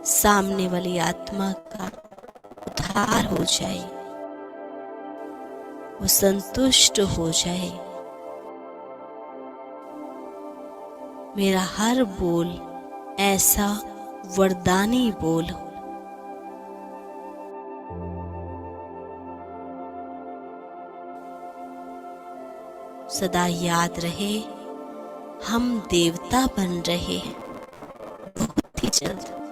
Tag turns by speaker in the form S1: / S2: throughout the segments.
S1: सामने वाली आत्मा का उद्धार हो जाए, वो संतुष्ट हो जाए। मेरा हर बोल ऐसा वरदानी बोल हो। सदा याद रहे, हम देवता बन रहे हैं बहुत ही जल्द।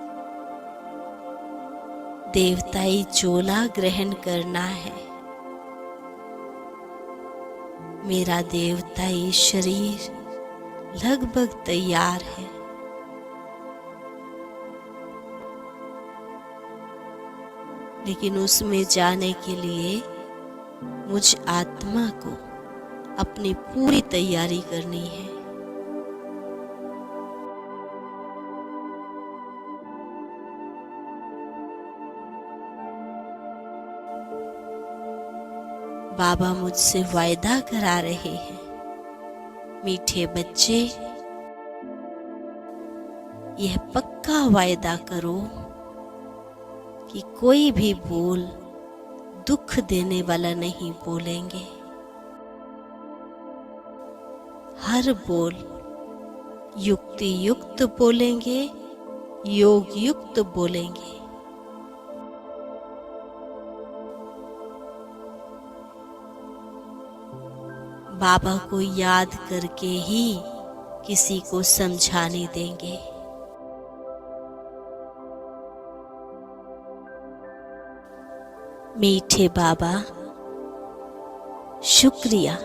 S1: देवताई चोला ग्रहण करना है। मेरा देवताई शरीर लगभग तैयार है। लेकिन उसमें जाने के लिए मुझ आत्मा को अपनी पूरी तैयारी करनी है। बाबा मुझसे वायदा करा रहे हैं, मीठे बच्चे, यह पक्का वायदा करो कि कोई भी बोल दुख देने वाला नहीं बोलेंगे। हर बोल युक्ति युक्त बोलेंगे, योग युक्त बोलेंगे। बाबा को याद करके ही किसी को समझाने देंगे। मीठे बाबा, शुक्रिया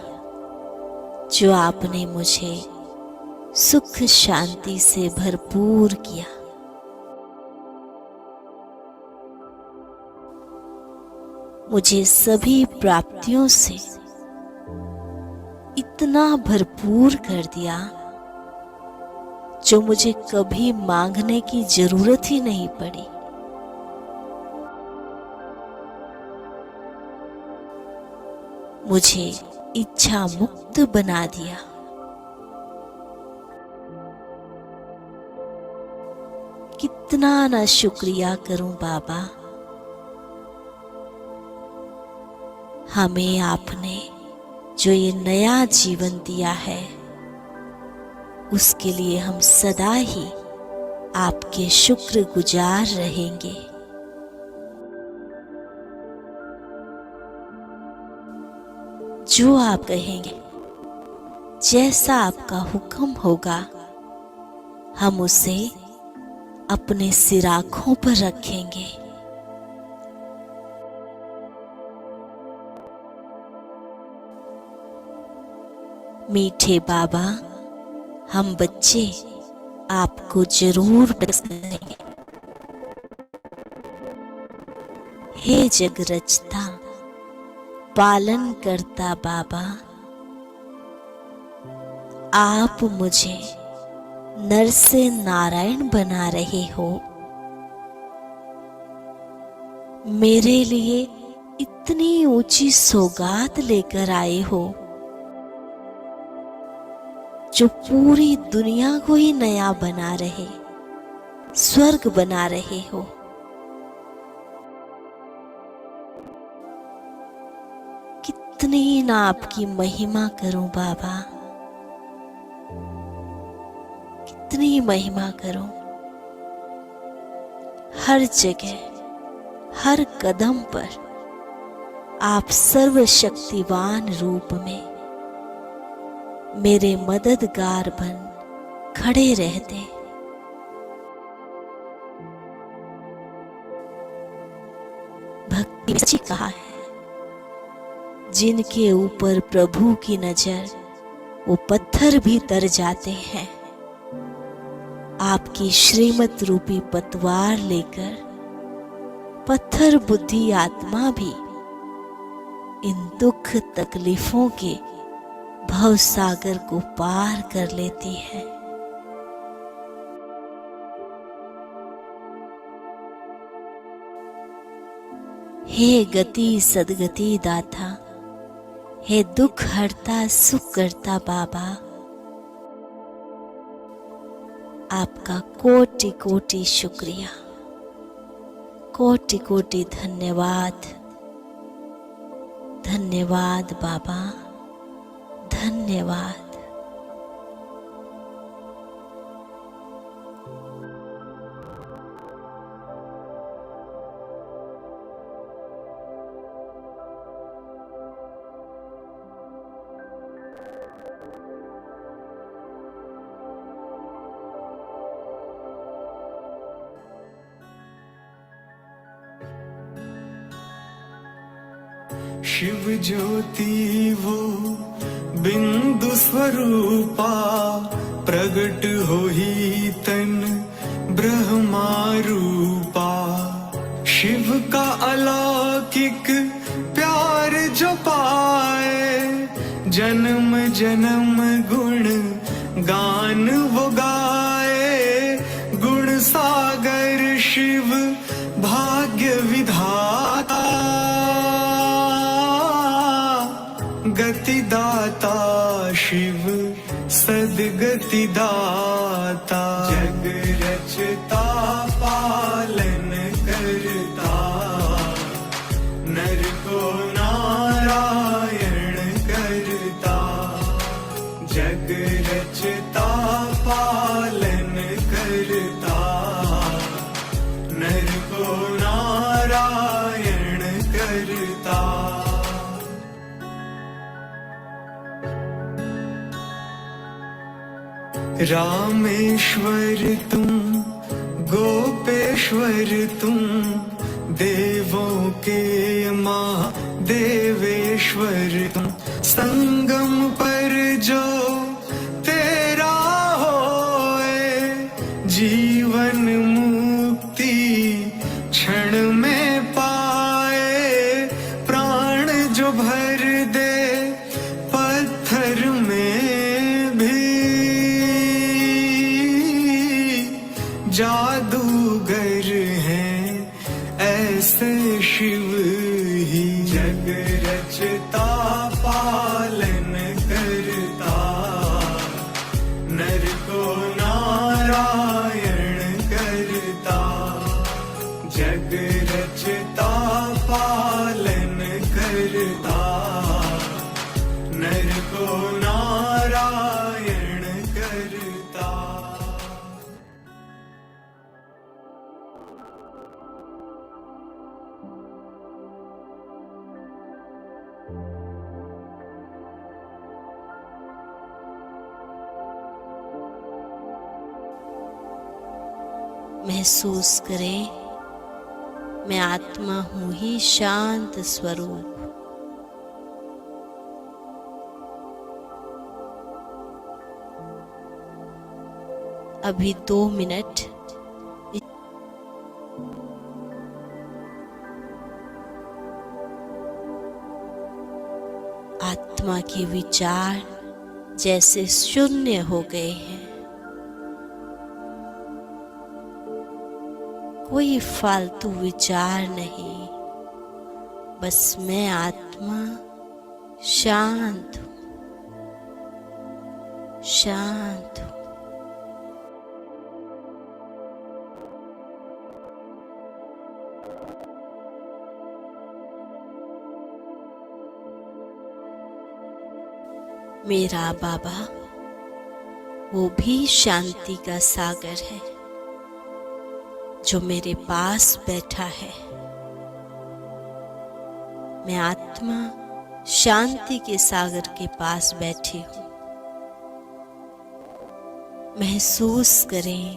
S1: जो आपने मुझे सुख शांति से भरपूर किया। मुझे सभी प्राप्तियों से इतना भरपूर कर दिया जो मुझे कभी मांगने की जरूरत ही नहीं पड़ी। मुझे इच्छा मुक्त बना दिया। कितना ना शुक्रिया करूं बाबा। हमें आपने जो ये नया जीवन दिया है, उसके लिए हम सदा ही आपके शुक्रगुजार रहेंगे। जो आप कहेंगे, जैसा आपका हुक्म होगा, हम उसे अपने सिराखों पर रखेंगे। मीठे बाबा, हम बच्चे आपको जरूर पसंद करेंगे। हे जग रचता पालन करता बाबा, आप मुझे नर से नारायण बना रहे हो। मेरे लिए इतनी ऊंची सौगात लेकर आए हो जो पूरी दुनिया को ही नया बना रहे, स्वर्ग बना रहे हो। कितनी ना आपकी महिमा करूं बाबा, कितनी महिमा करूं। हर जगह, हर कदम पर आप सर्वशक्तिवान रूप में मेरे मददगार बन खड़े रहते। भक्ति जी कहा है, जिनके ऊपर प्रभु की नजर, वो पत्थर भी तर जाते हैं। आपकी श्रीमत रूपी पतवार लेकर पत्थर बुद्धि आत्मा भी इन दुख तकलीफों के भव सागर को पार कर लेती है। हे गति सदगति दाता, हे दुख हरता सुख करता बाबा, आपका कोटि कोटि शुक्रिया। कोटि कोटि धन्यवाद। धन्यवाद बाबा, धन्यवाद।
S2: शिव ज्योति वो बिंदु स्वरूपा, प्रगट हो ही तन ब्रह्मा रूपा। शिव का अलौकिक प्यार जो पाए, जन्म जन्म गुण गान वो गाए। गुण सागर शिव भाग्य विधाता, गति दाता शिव सदगति दाता। जग रचता पालन करता, नर को नारायण करता। जग रचता पालन करता, नर को नारायण करता। रामेश्वर तुम, गोपेश्वर तुम, देवों के महादेवेश्वर तुम। संगम पर जो तेरा होए, जीवन मुक्ति क्षण में पाए। प्राण जो भर दे पत्थर में भी, जादूगर हैं ऐसे शिव ही। जग रचता पालन करता, नर को नारायण करता। जग रचता पालन करता, नर को नारायण करता।
S1: महसूस करें, मैं आत्मा हूं ही शांत स्वरूप। अभी 2 मिनट आत्मा के विचार जैसे शून्य हो गए हैं। कोई फालतू विचार नहीं, बस मैं आत्मा शांत हूं, शांत हूं। मेरा बाबा वो भी शांति का सागर है जो मेरे पास बैठा है। मैं आत्मा शांति के सागर के पास बैठी हूं। महसूस करें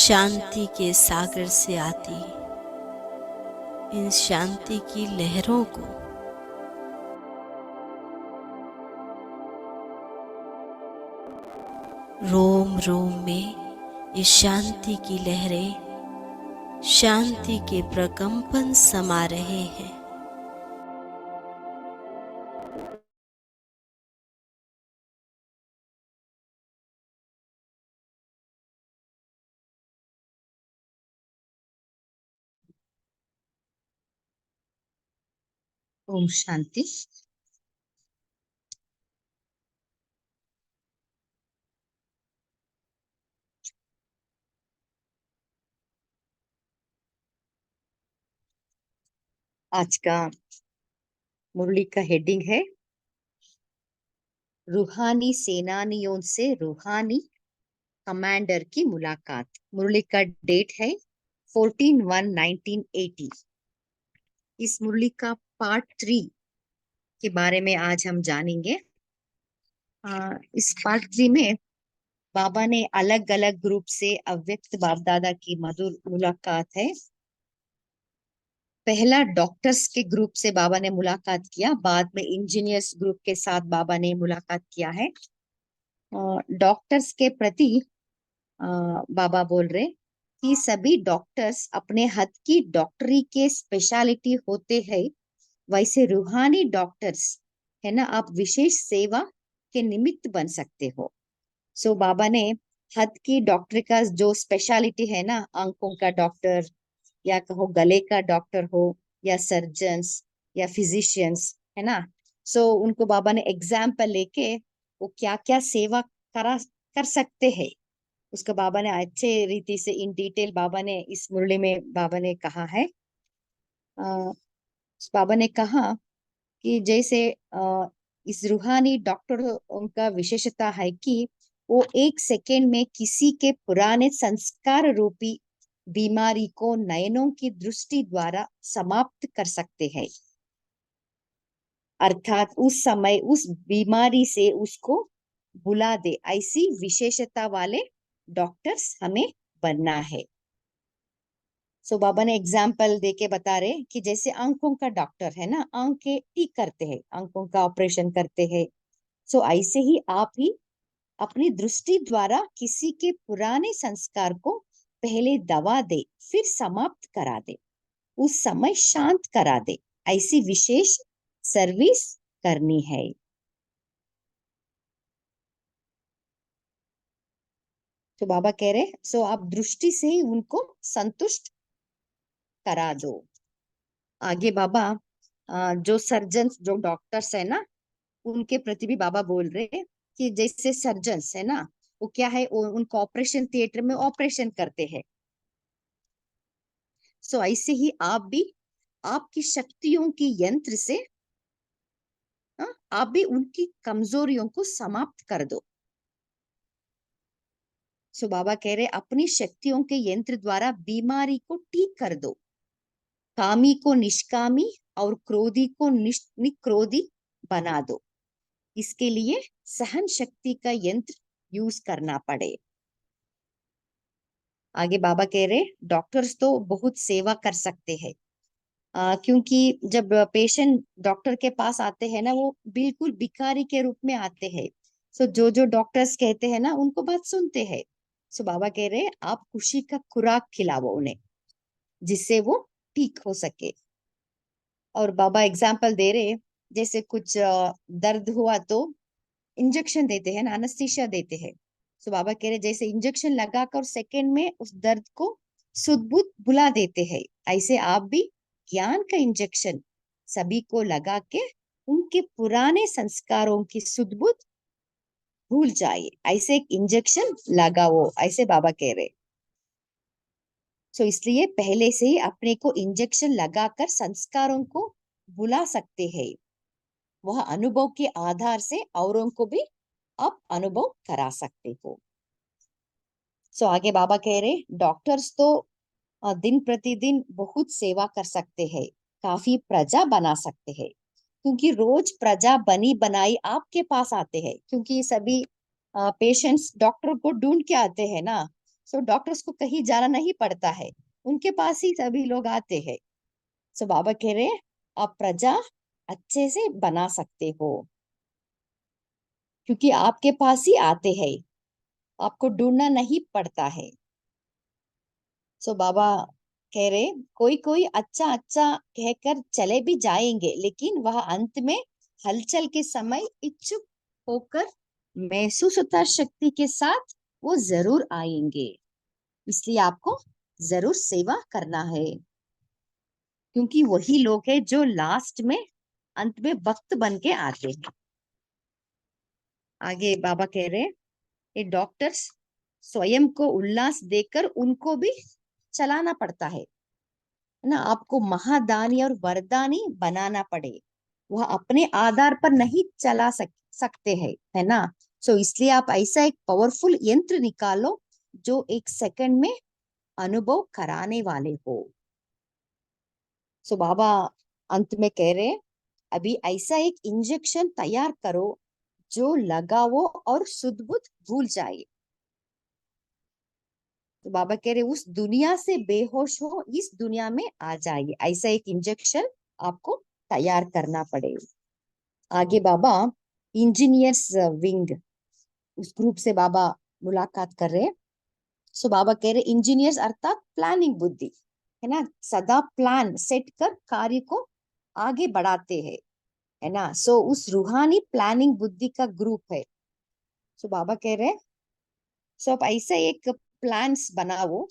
S1: शांति के सागर से आती इन शांति की लहरों को। रोम रोम में इस शांति की लहरें शांति के प्रकंपन समा रहे हैं।
S3: ओम शांति। आज का मुरली का हेडिंग है रूहानी सेनानियों से रूहानी कमांडर की मुलाकात। मुरली का डेट है 14/1/1980। इस मुरली का पार्ट 3 के बारे में आज हम जानेंगे। इस पार्ट 3 में बाबा ने अलग अलग ग्रुप से अव्यक्त बाप दादा की मधुर मुलाकात है। पहला डॉक्टर्स के ग्रुप से बाबा ने मुलाकात किया, बाद में इंजीनियर्स ग्रुप के साथ बाबा ने मुलाकात किया है। डॉक्टर्स के प्रति बाबा बोल रहे कि सभी डॉक्टर्स अपने हद की डॉक्टरी के स्पेशलिटी होते हैं, वैसे रूहानी डॉक्टर्स है ना, आप विशेष सेवा के निमित्त बन सकते हो। सो बाबा ने हद की डॉक्टरी का जो स्पेशलिटी है ना, आंखों का डॉक्टर या कहो गले का डॉक्टर हो या सर्जन्स या फिजिशियंस है ना, सो उनको बाबा ने एग्जाम्पल लेके वो क्या क्या सेवा कर सकते हैं, उसका बाबा ने अच्छे रीति से इन डिटेल बाबा ने इस मुरली में बाबा ने कहा है। बाबा ने कहा कि जैसे इस रूहानी डॉक्टर उनका विशेषता है कि वो 1 सेकेंड में किसी के पुराने संस्कार रूपी बीमारी को नयनों की दृष्टि द्वारा समाप्त कर सकते हैं, अर्थात उस समय उस बीमारी से उसको बुला दे, ऐसी विशेषता वाले डॉक्टर्स हमें बनना है। सो बाबा ने एग्जाम्पल देके बता रहे कि जैसे आंखों का डॉक्टर है ना, आंखें ठीक करते हैं, आंखों का ऑपरेशन करते हैं, सो ऐसे ही आप ही अपनी दृष्टि द्वारा किसी के पुराने संस्कार को पहले दबा दे, फिर समाप्त करा दे, उस समय शांत करा दे, ऐसी विशेष सर्विस करनी है। तो बाबा कह रहे सो आप दृष्टि से ही उनको संतुष्ट करा दो। आगे बाबा जो सर्जन्स जो डॉक्टर्स है ना, उनके प्रति भी बाबा बोल रहे कि जैसे सर्जन्स है ना, वो क्या है, उनको ऑपरेशन थिएटर में ऑपरेशन करते हैं, सो ऐसे ही आप भी आपकी शक्तियों की यंत्र से आप भी उनकी कमजोरियों को समाप्त कर दो। सो बाबा कह रहे अपनी शक्तियों के यंत्र द्वारा बीमारी को ठीक कर दो, कामी को निष्कामी और क्रोधी को निक्रोधी बना दो, इसके लिए सहन शक्ति का यंत्र यूज करना पड़े। आगे बाबा कह रहे डॉक्टर्स तो बहुत सेवा कर सकते हैं, क्योंकि जब पेशेंट डॉक्टर के पास आते हैं ना, वो बिल्कुल भिखारी के रूप में आते हैं। सो जो जो डॉक्टर्स कहते हैं ना, उनको बात सुनते हैं। सो बाबा कह रहे आप खुशी का खुराक खिलाओ उन्हें, जिससे वो ठीक हो सके। और बाबा एग्जाम्पल दे रहे जैसे कुछ दर्द हुआ तो इंजेक्शन देते हैं ना, एनेस्थीसिया देते हैं। सो बाबा कह रहे जैसे इंजेक्शन लगाकर सेकंड में उस दर्द को सुध-बुध भुला देते हैं, ऐसे आप भी ज्ञान का इंजेक्शन सभी को लगा के उनके पुराने संस्कारों की सुध-बुध भूल जाए, ऐसे एक इंजेक्शन लगाओ, ऐसे बाबा कह रहे। सो इसलिए पहले से ही अपने को इंजेक्शन लगाकर संस्कारों को भुला सकते हैं, वह अनुभव के आधार से औरों को भी आप अनुभव करा सकते हो। सो आगे बाबा कह रहे डॉक्टर्स तो दिन प्रतिदिन बहुत सेवा कर सकते हैं, काफी प्रजा बना सकते हैं, क्योंकि रोज प्रजा बनी बनाई आपके पास आते हैं, क्योंकि सभी पेशेंट्स डॉक्टर को ढूंढ के आते हैं ना। सो डॉक्टर्स को कहीं जाना नहीं पड़ता है, उनके पास ही सभी लोग आते हैं। सो बाबा कह रहे आप प्रजा अच्छे से बना सकते हो, क्योंकि आपके पास ही आते हैं, आपको ढूंढना नहीं पड़ता है। सो बाबा कह रहे कोई कोई अच्छा अच्छा कहकर चले भी जाएंगे, लेकिन वह अंत में हलचल के समय इच्छुक होकर महसूसता शक्ति के साथ वो जरूर आएंगे, इसलिए आपको जरूर सेवा करना है, क्योंकि वही लोग हैं जो लास्ट में अंत में वक्त बन के आते हैं। आगे बाबा कह रहे ये डॉक्टर्स स्वयं को उल्लास देकर उनको भी चलाना पड़ता है, है ना, आपको महादानी और वरदानी बनाना पड़े, वह अपने आधार पर नहीं चला सकते हैं, है ना। सो इसलिए आप ऐसा एक पावरफुल यंत्र निकालो जो 1 सेकंड में अनुभव कराने वाले हो। सो बाबा अंत में कह रहे, अभी ऐसा एक इंजेक्शन तैयार करो जो लगाओ और शुद्ध बुद्ध भूल जाए। तो बाबा कह रहे उस दुनिया से बेहोश हो इस दुनिया में आ जाइए, ऐसा एक इंजेक्शन आपको तैयार करना पड़ेगा। आगे बाबा इंजीनियर्स विंग उस ग्रुप से बाबा मुलाकात कर रहे हैं। सो बाबा कह रहे इंजीनियर्स अर्थात प्लानिंग बुद्धि, है ना, सदा प्लान सेट कर कार्य को आगे बढ़ाते हैं, है ना। सो उस रूहानी प्लानिंग बुद्धि का ग्रुप है। सो बाबा कह रहे सो आप ऐसा एक प्लान्स बनाओ,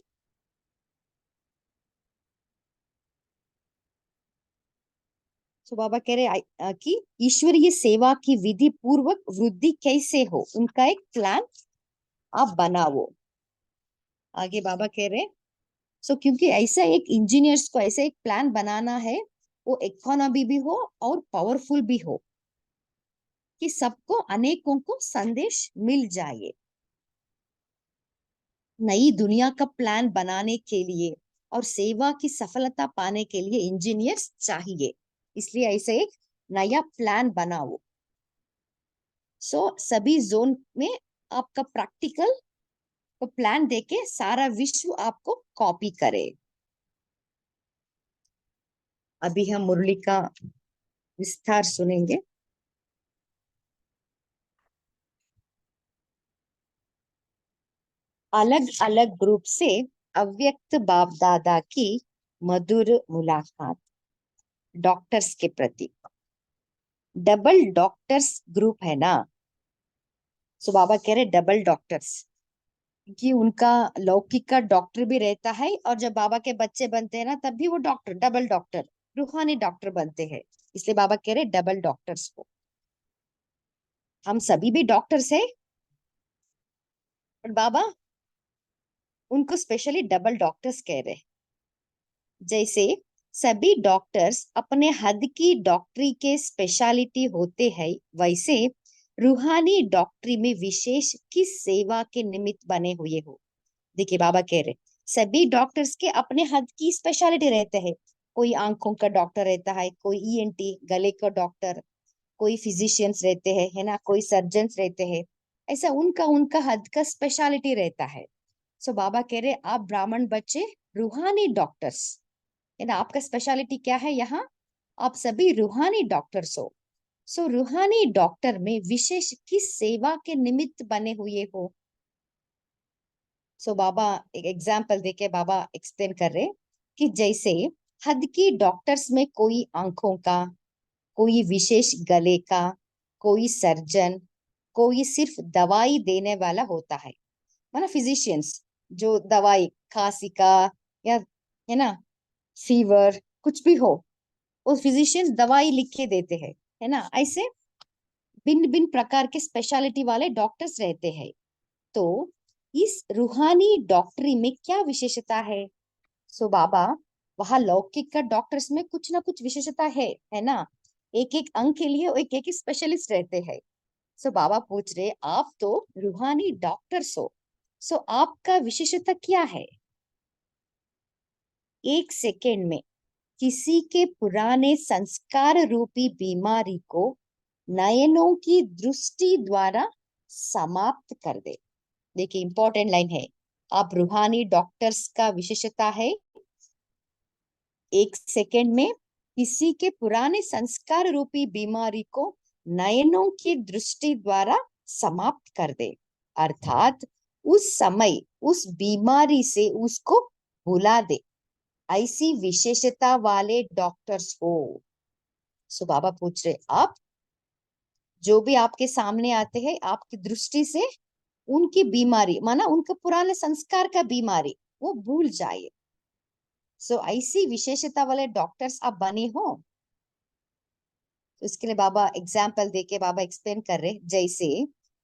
S3: सो बाबा कह रहे कि ईश्वरीय सेवा की विधि पूर्वक वृद्धि कैसे हो उनका एक प्लान आप बनाओ। आगे बाबा कह रहे सो क्योंकि ऐसा एक इंजीनियर्स को ऐसा एक प्लान बनाना है, वो इकोनॉमी भी हो और पावरफुल भी हो, कि सबको अनेकों को संदेश मिल जाए। नई दुनिया का प्लान बनाने के लिए और सेवा की सफलता पाने के लिए इंजीनियर्स चाहिए, इसलिए ऐसे एक नया प्लान बनाओ। सो सभी जोन में आपका प्रैक्टिकल को प्लान देके सारा विश्व आपको कॉपी करे। अभी हम मुरली का विस्तार सुनेंगे। अलग अलग ग्रुप से अव्यक्त बाप दादा की मधुर मुलाकात। डॉक्टर्स के प्रति डबल डॉक्टर्स ग्रुप है ना। सो बाबा कह रहे डबल डॉक्टर्स, कि उनका लौकिक का डॉक्टर भी रहता है और जब बाबा के बच्चे बनते हैं ना तब भी वो डॉक्टर, डबल डॉक्टर, रूहानी डॉक्टर बनते हैं। इसलिए बाबा कह रहे डबल डॉक्टर्स को, हम सभी भी डॉक्टर्स है, पर बाबा उनको स्पेशली डबल डॉक्टर्स कह रहे। जैसे सभी डॉक्टर्स अपने हद की डॉक्टरी के स्पेशलिटी होते हैं, वैसे रूहानी डॉक्टरी में विशेष किस सेवा के निमित्त बने हुए हो। देखिए बाबा कह रहे सभी डॉक्टर्स के अपने हद की स्पेशलिटी रहते हैं। कोई आंखों का डॉक्टर रहता है, कोई ईएनटी गले का डॉक्टर, कोई फिजिशियंस रहते हैं, है ना, कोई सर्जन्स रहते हैं। ऐसा उनका उनका हद का स्पेशलिटी रहता है। सो बाबा कह रहे आप ब्राह्मण बच्चे रूहानी डॉक्टर्स, है ना, आपका स्पेशलिटी क्या है यहाँ, आप सभी रूहानी डॉक्टर्स हो। सो रूहानी डॉक्टर में विशेष किस सेवा के निमित्त बने हुए हो। सो बाबा एक एग्जाम्पल देके बाबा एक्सप्लेन कर रहे कि जैसे हद की डॉक्टर्स में कोई आंखों का, कोई विशेष गले का, कोई सर्जन, कोई सिर्फ दवाई देने वाला होता है, मतलब फिजिशियंस जो दवाई खांसी का या, है ना, फीवर कुछ भी हो, वो फिजिशियंस दवाई लिख के देते हैं, है ना। ऐसे भिन्न भिन्न प्रकार के स्पेशलिटी वाले डॉक्टर्स रहते हैं। तो इस रूहानी डॉक्टरी में क्या विशेषता है। सो बाबा वहां लौकिक का डॉक्टर्स में कुछ ना कुछ विशेषता है ना, एक एक अंग के लिए एक एक स्पेशलिस्ट रहते हैं। सो बाबा पूछ रहे आप तो रूहानी डॉक्टर्स हो, सो आपका विशेषता क्या है। 1 सेकेंड में किसी के पुराने संस्कार रूपी बीमारी को नयनों की दृष्टि द्वारा समाप्त कर दे। देखिए इंपॉर्टेंट लाइन है, आप रूहानी डॉक्टर्स का विशेषता है 1 सेकेंड में किसी के पुराने संस्कार रूपी बीमारी को नयनों की दृष्टि द्वारा समाप्त कर दे, अर्थात उस समय उस बीमारी से उसको भुला दे, ऐसी विशेषता वाले डॉक्टर्स हो। सो बाबा पूछ रहे आप जो भी आपके सामने आते हैं आपकी दृष्टि से उनकी बीमारी माना उनके पुराने संस्कार का बीमारी वो भूल जाए। सो ऐसी विशेषता वाले डॉक्टर्स आप बने हो। तो इसके लिए बाबा एग्जाम्पल देके बाबा एक्सप्लेन कर रहे जैसे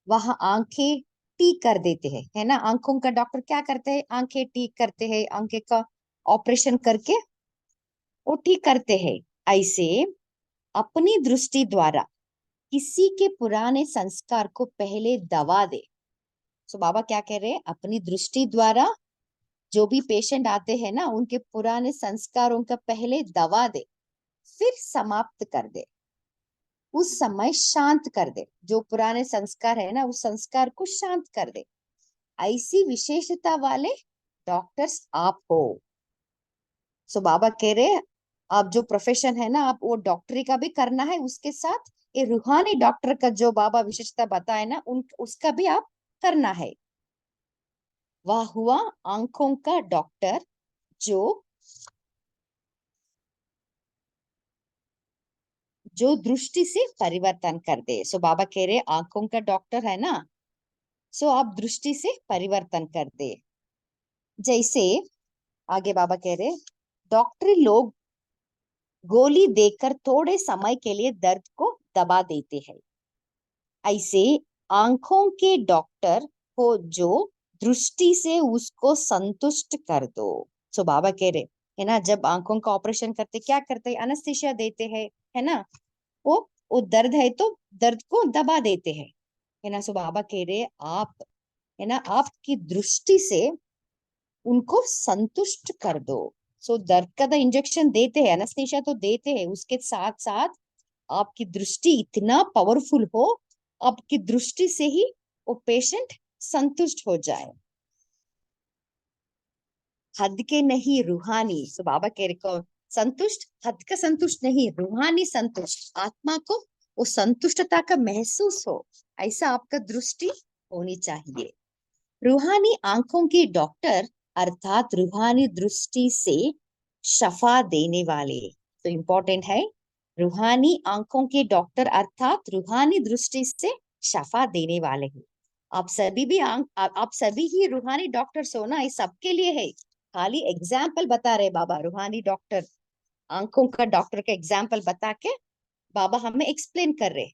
S3: वहां आंखें ठीक कर देते हैं, है ना, आंखों का डॉक्टर क्या करते हैं, आंखें ठीक करते हैं, आंखें का ऑपरेशन करके वो ठीक करते हैं। ऐसे अपनी दृष्टि द्वारा किसी के पुराने संस्कार को पहले दबा दे। सो बाबा क्या कह रहे हैं, अपनी दृष्टि द्वारा जो भी पेशेंट आते हैं ना, उनके पुराने संस्कारों का पहले दबा दे, फिर समाप्त कर दे, उस समय शांत कर दे। जो पुराने संस्कार है ना, उस संस्कार को शांत कर दे। ऐसी विशेषता वाले डॉक्टर्स आप हो। सो बाबा कह रहे, आप जो प्रोफेशन है ना, आप वो डॉक्टरी का भी करना है, उसके साथ ये रूहानी डॉक्टर का जो बाबा विशेषता बताए ना, उन उसका भी आप करना है। वह हुआ आंखों का डॉक्टर जो जो दृष्टि से परिवर्तन कर दे। सो बाबा कह रहे आंखों का डॉक्टर है ना, सो आप दृष्टि से परिवर्तन कर दे। जैसे आगे बाबा कह रहे, डॉक्टरी लोग गोली देकर थोड़े समय के लिए दर्द को दबा देते हैं। ऐसे आंखों के डॉक्टर हो जो दृष्टि से उसको संतुष्ट कर दो। सो बाबा कह रहे है ना, जब आंखों का ऑपरेशन करते क्या करते हैं, अनस्थीसिया देते हैं, है ना। वो दर्द है तो दर्द को दबा देते हैं, है ना। सो बाबा कह रहे आप, है ना, आपकी दृष्टि से उनको संतुष्ट कर दो। सो दर्द का तो इंजेक्शन देते हैं, एनेस्थीसिया तो देते हैं, उसके साथ साथ आपकी दृष्टि इतना पावरफुल हो, आपकी दृष्टि से ही वो पेशेंट संतुष्ट हो जाए। हद के नहीं रूहानी। सो बाबा कह रहे को संतुष्ट, हद का संतुष्ट नहीं, रूहानी संतुष्ट, आत्मा को वो संतुष्टता का महसूस हो, ऐसा आपका दृष्टि होनी चाहिए। रूहानी आंखों के डॉक्टर अर्थात रूहानी दृष्टि से शफा देने वाले। तो इम्पोर्टेंट है, रूहानी आंखों के डॉक्टर अर्थात रूहानी दृष्टि से शफा देने वाले हैं। आप सभी भी आप सभी ही रूहानी डॉक्टर्स हो ना, ये सबके लिए है। खाली एग्जाम्पल बता रहे बाबा, रूहानी डॉक्टर, आंखों का डॉक्टर का एग्जाम्पल बता के बाबा हमें एक्सप्लेन कर रहे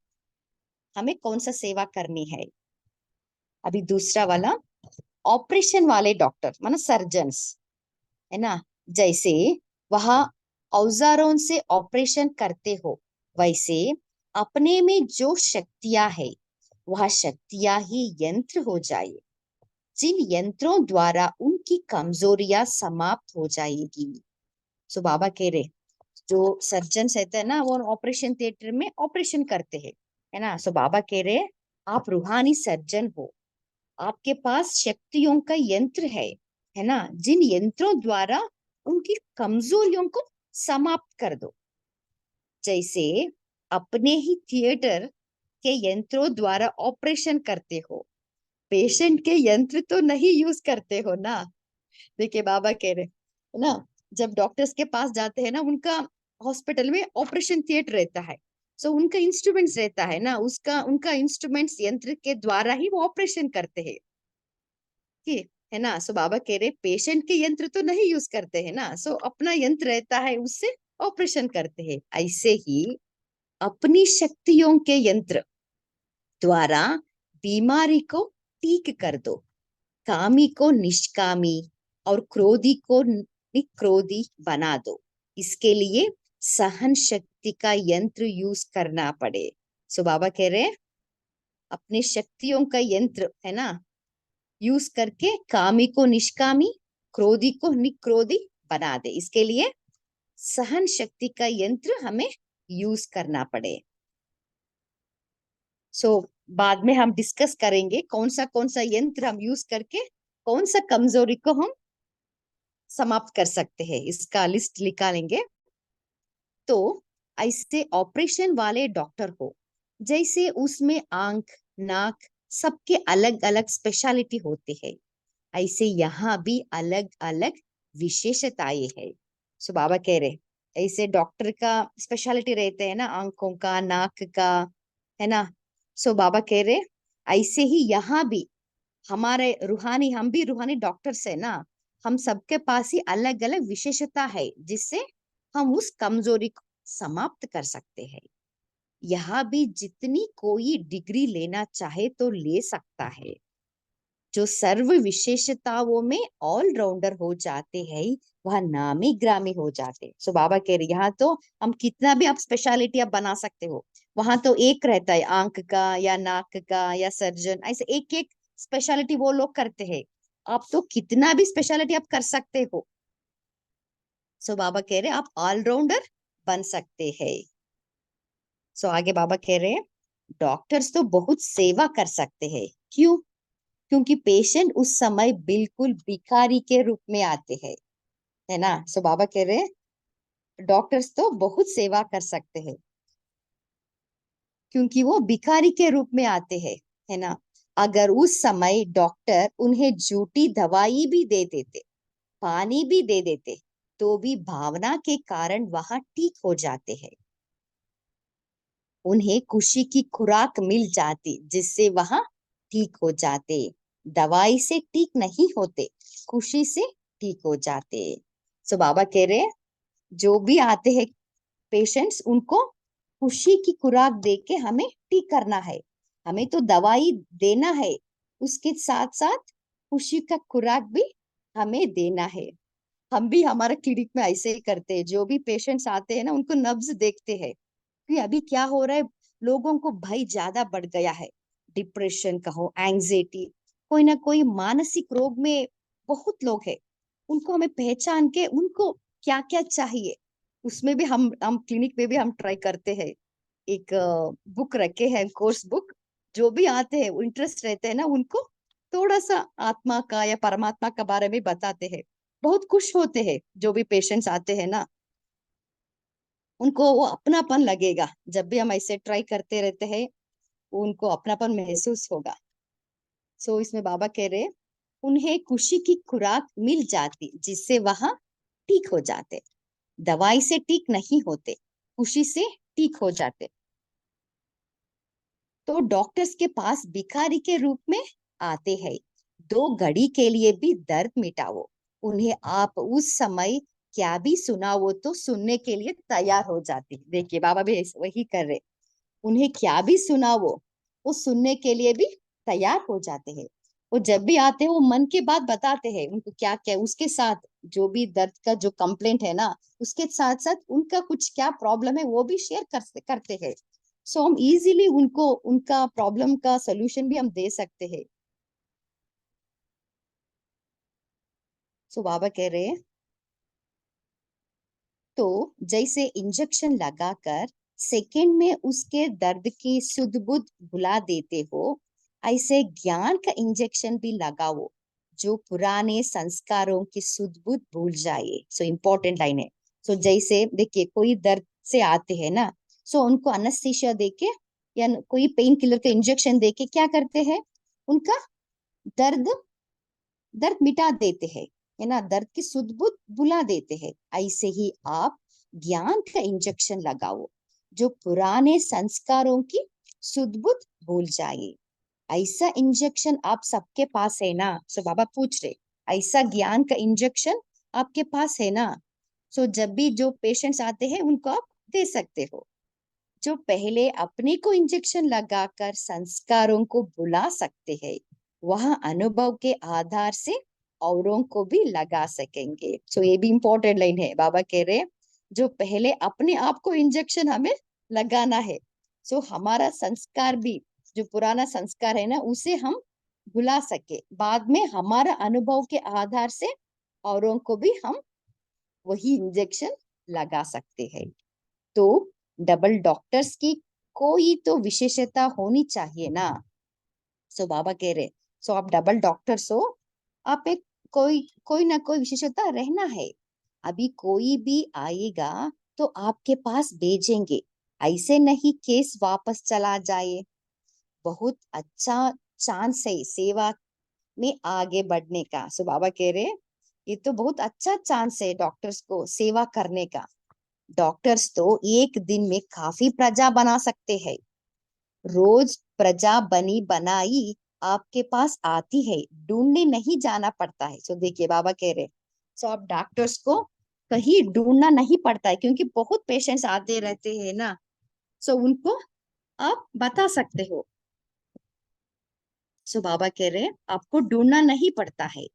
S3: हमें कौन सा सेवा करनी है। अभी दूसरा वाला, ऑपरेशन वाले डॉक्टर माना सर्जन्स, है ना। जैसे वहां औजारों से ऑपरेशन करते हो, वैसे अपने में जो शक्तियां है वह शक्तियां ही यंत्र हो जाए, जिन यंत्रों द्वारा उनकी कमजोरियां समाप्त हो जाएगी। सो बाबा कह रहे, जो सर्जन रहते हैं ना, वो ऑपरेशन थिएटर में ऑपरेशन करते हैं, है ना। सो बाबा कह रहे आप रूहानी सर्जन हो, आपके पास शक्तियों का यंत्र है ना, जिन यंत्रों द्वारा उनकी कमजोरियों को समाप्त कर दो। जैसे अपने ही थिएटर के यंत्रों द्वारा ऑपरेशन करते हो, पेशेंट के यंत्र तो नहीं यूज करते हो ना। देखिए बाबा कह रहे है ना, जब डॉक्टर्स के पास जाते हैं ना, उनका हॉस्पिटल में ऑपरेशन थिएटर रहता है, सो उनका इंस्ट्रूमेंट्स रहता है ना, उसका उनका इंस्ट्रूमेंट्स यंत्र के द्वारा ही वो ऑपरेशन करते हैं, ठीक है ना। सो बाबा कह रहे पेशेंट के यंत्र तो नहीं यूज करते हैं ना, सो अपना यंत्र रहता है, उससे ऑपरेशन करते हैं। ऐसे ही अपनी शक्तियों के यंत्र द्वारा बीमारी को ठीक कर दो, कामी को निष्कामी और क्रोधी को निक्रोधी बना दो। इसके लिए सहन शक्ति का यंत्र यूज करना पड़े। सो बाबा कह रहे हैं अपने शक्तियों का यंत्र, है ना, यूज करके कामी को निष्कामी, क्रोधी को निक्रोधी बना दे। इसके लिए सहन शक्ति का यंत्र हमें यूज करना पड़े। बाद में हम डिस्कस करेंगे कौन सा यंत्र हम यूज करके कौन सा कमजोरी को हम समाप्त कर सकते हैं, इसका लिस्ट निकालेंगे। तो ऐसे ऑपरेशन वाले डॉक्टर हो, जैसे उसमें आंख नाक सबके अलग अलग स्पेशलिटी होते हैं, ऐसे यहाँ भी अलग अलग विशेषताएं है। सो बाबा कह रहे ऐसे डॉक्टर का स्पेशलिटी रहते हैं ना, आंखों का नाक का, है ना। सो बाबा कह रहे ऐसे ही यहाँ भी हमारे रूहानी, हम भी रूहानी डॉक्टर्स है ना, हम सबके पास ही अलग अलग विशेषता है, जिससे हम उस कमजोरी को समाप्त कर सकते हैं। यहाँ भी जितनी कोई डिग्री लेना चाहे तो ले सकता है, जो सर्व विशेषताओं में ऑलराउंडर हो जाते हैं वह नामी ग्रामी हो जाते। सो बाबा कह रहे यहाँ तो हम कितना भी आप स्पेशलिटी आप बना सकते हो, वहां तो एक रहता है आंख का या नाक का या सर्जन, ऐसे एक एक स्पेशलिटी वो लोग करते हैं। आप तो कितना भी स्पेशलिटी आप कर सकते हो। सो बाबा कह रहे आप ऑलराउंडर बन सकते हैं। सो आगे बाबा कह रहे डॉक्टर्स तो बहुत सेवा कर सकते हैं। क्यों? क्योंकि पेशेंट उस समय बिल्कुल भिखारी के रूप में आते हैं, है ना। सो बाबा कह रहे डॉक्टर्स तो बहुत सेवा कर सकते हैं क्योंकि वो भिखारी के रूप में आते हैं, है ना। अगर उस समय डॉक्टर उन्हें झूठी दवाई भी दे देते, पानी भी दे देते, तो भी भावना के कारण वहां ठीक हो जाते हैं। उन्हें खुशी की खुराक मिल जाती जिससे वहां ठीक हो जाते। दवाई से ठीक नहीं होते, खुशी से ठीक हो जाते। सो बाबा कह रहे जो भी आते हैं पेशेंट्स, उनको खुशी की खुराक दे के हमें ठीक करना है। हमें तो दवाई देना है, उसके साथ साथ खुशी का खुराक भी हमें देना है। हम भी हमारे क्लिनिक में ऐसे ही करते हैं। जो भी पेशेंट्स आते हैं ना, उनको नब्ज देखते हैं कि अभी क्या हो रहा है। लोगों को भय ज्यादा बढ़ गया है, डिप्रेशन कहो, एंजाइटी, कोई ना कोई मानसिक रोग में बहुत लोग हैं। उनको हमें पहचान के उनको क्या क्या चाहिए, उसमें भी हम क्लिनिक में भी हम ट्राई करते हैं। एक बुक रखे हैं, कोर्स बुक। जो भी आते हैं इंटरेस्ट रहते हैं ना, उनको थोड़ा सा आत्मा का या परमात्मा का बारे में बताते हैं। बहुत खुश होते हैं जो भी पेशेंट्स आते हैं ना, उनको वो अपनापन लगेगा। जब भी हम ऐसे ट्राई करते रहते हैं, उनको अपनापन महसूस होगा। सो इसमें बाबा कह रहे उन्हें खुशी की खुराक मिल जाती जिससे वहां ठीक हो जाते। दवाई से ठीक नहीं होते, खुशी से ठीक हो जाते। तो डॉक्टर्स के पास भिखारी के रूप में आते हैं। 2 घड़ी के लिए भी दर्द मिटाओ, उन्हें आप उस समय क्या भी सुनाओ तो सुनने के लिए तैयार हो जाती। देखिए बाबा भी वही कर रहे, उन्हें क्या भी सुनाओ वो सुनने के लिए भी तैयार हो जाते हैं। वो जब भी आते हैं वो मन की बात बताते हैं, उनको क्या क्या उसके साथ जो भी दर्द का जो कंप्लेंट है ना, उसके साथ साथ उनका कुछ क्या प्रॉब्लम है वो भी शेयर करते हैं। सो हम इजीली उनको उनका प्रॉब्लम का सोल्यूशन भी हम दे सकते हैं। सो बाबा कह रहे हैं तो जैसे इंजेक्शन लगाकर सेकंड में उसके दर्द की सुध बुध भुला देते हो, ऐसे ज्ञान का इंजेक्शन भी लगाओ जो पुराने संस्कारों की सुध बुध भूल जाए। सो इम्पोर्टेंट लाइन है। सो जैसे देखिए कोई दर्द से आते हैं ना, सो उनको अनस्थीसिया देके या कोई पेन किलर का इंजेक्शन देके क्या करते हैं, उनका दर्द दर्द मिटा देते हैं, है ना, दर्द की सुध बुध भुला देते हैं। ऐसे ही आप ज्ञान का इंजेक्शन लगाओ जो पुराने संस्कारों की सुध बुध भूल जाए। ऐसा इंजेक्शन आप सबके पास है ना। सो बाबा पूछ रहे ऐसा ज्ञान का इंजेक्शन आपके पास है ना। सो जब भी जो पेशेंट्स आते हैं उनको आप दे सकते हो। जो पहले अपने को इंजेक्शन लगाकर संस्कारों को भुला सकते हैं, वह अनुभव के आधार से औरों को भी लगा सकेंगे। सो ये भी इंपॉर्टेंट लाइन है। बाबा कह रहे जो पहले अपने आप को इंजेक्शन हमें लगाना है, सो हमारा संस्कार भी जो पुराना संस्कार है ना उसे हम भुला सके, बाद में हमारा अनुभव के आधार से औरों को भी हम वही इंजेक्शन लगा सकते हैं। तो डबल डॉक्टर्स की कोई तो विशेषता होनी चाहिए ना। सो बाबा कह रहे सो आप डबल डॉक्टर्स हो, आप एक कोई कोई ना कोई विशेषता रहना है। अभी कोई भी आएगा तो आपके पास भेजेंगे, ऐसे नहीं केस वापस चला जाए। बहुत अच्छा चांस है सेवा में आगे बढ़ने का। सो बाबा कह रहे ये तो बहुत अच्छा चांस है डॉक्टर्स को सेवा करने का। डॉक्टर्स तो एक दिन में काफी प्रजा बना सकते हैं। रोज प्रजा बनी बनाई आपके पास आती है, ढूंढने नहीं जाना पड़ता है। सो देखिए बाबा कह रहे सो आप डॉक्टर्स को कहीं ढूंढना नहीं पड़ता है क्योंकि बहुत पेशेंट्स आते रहते हैं ना। सो उनको आप बता सकते हो। सो बाबा कह रहे हैं आपको ढूंढना नहीं पड़ता है।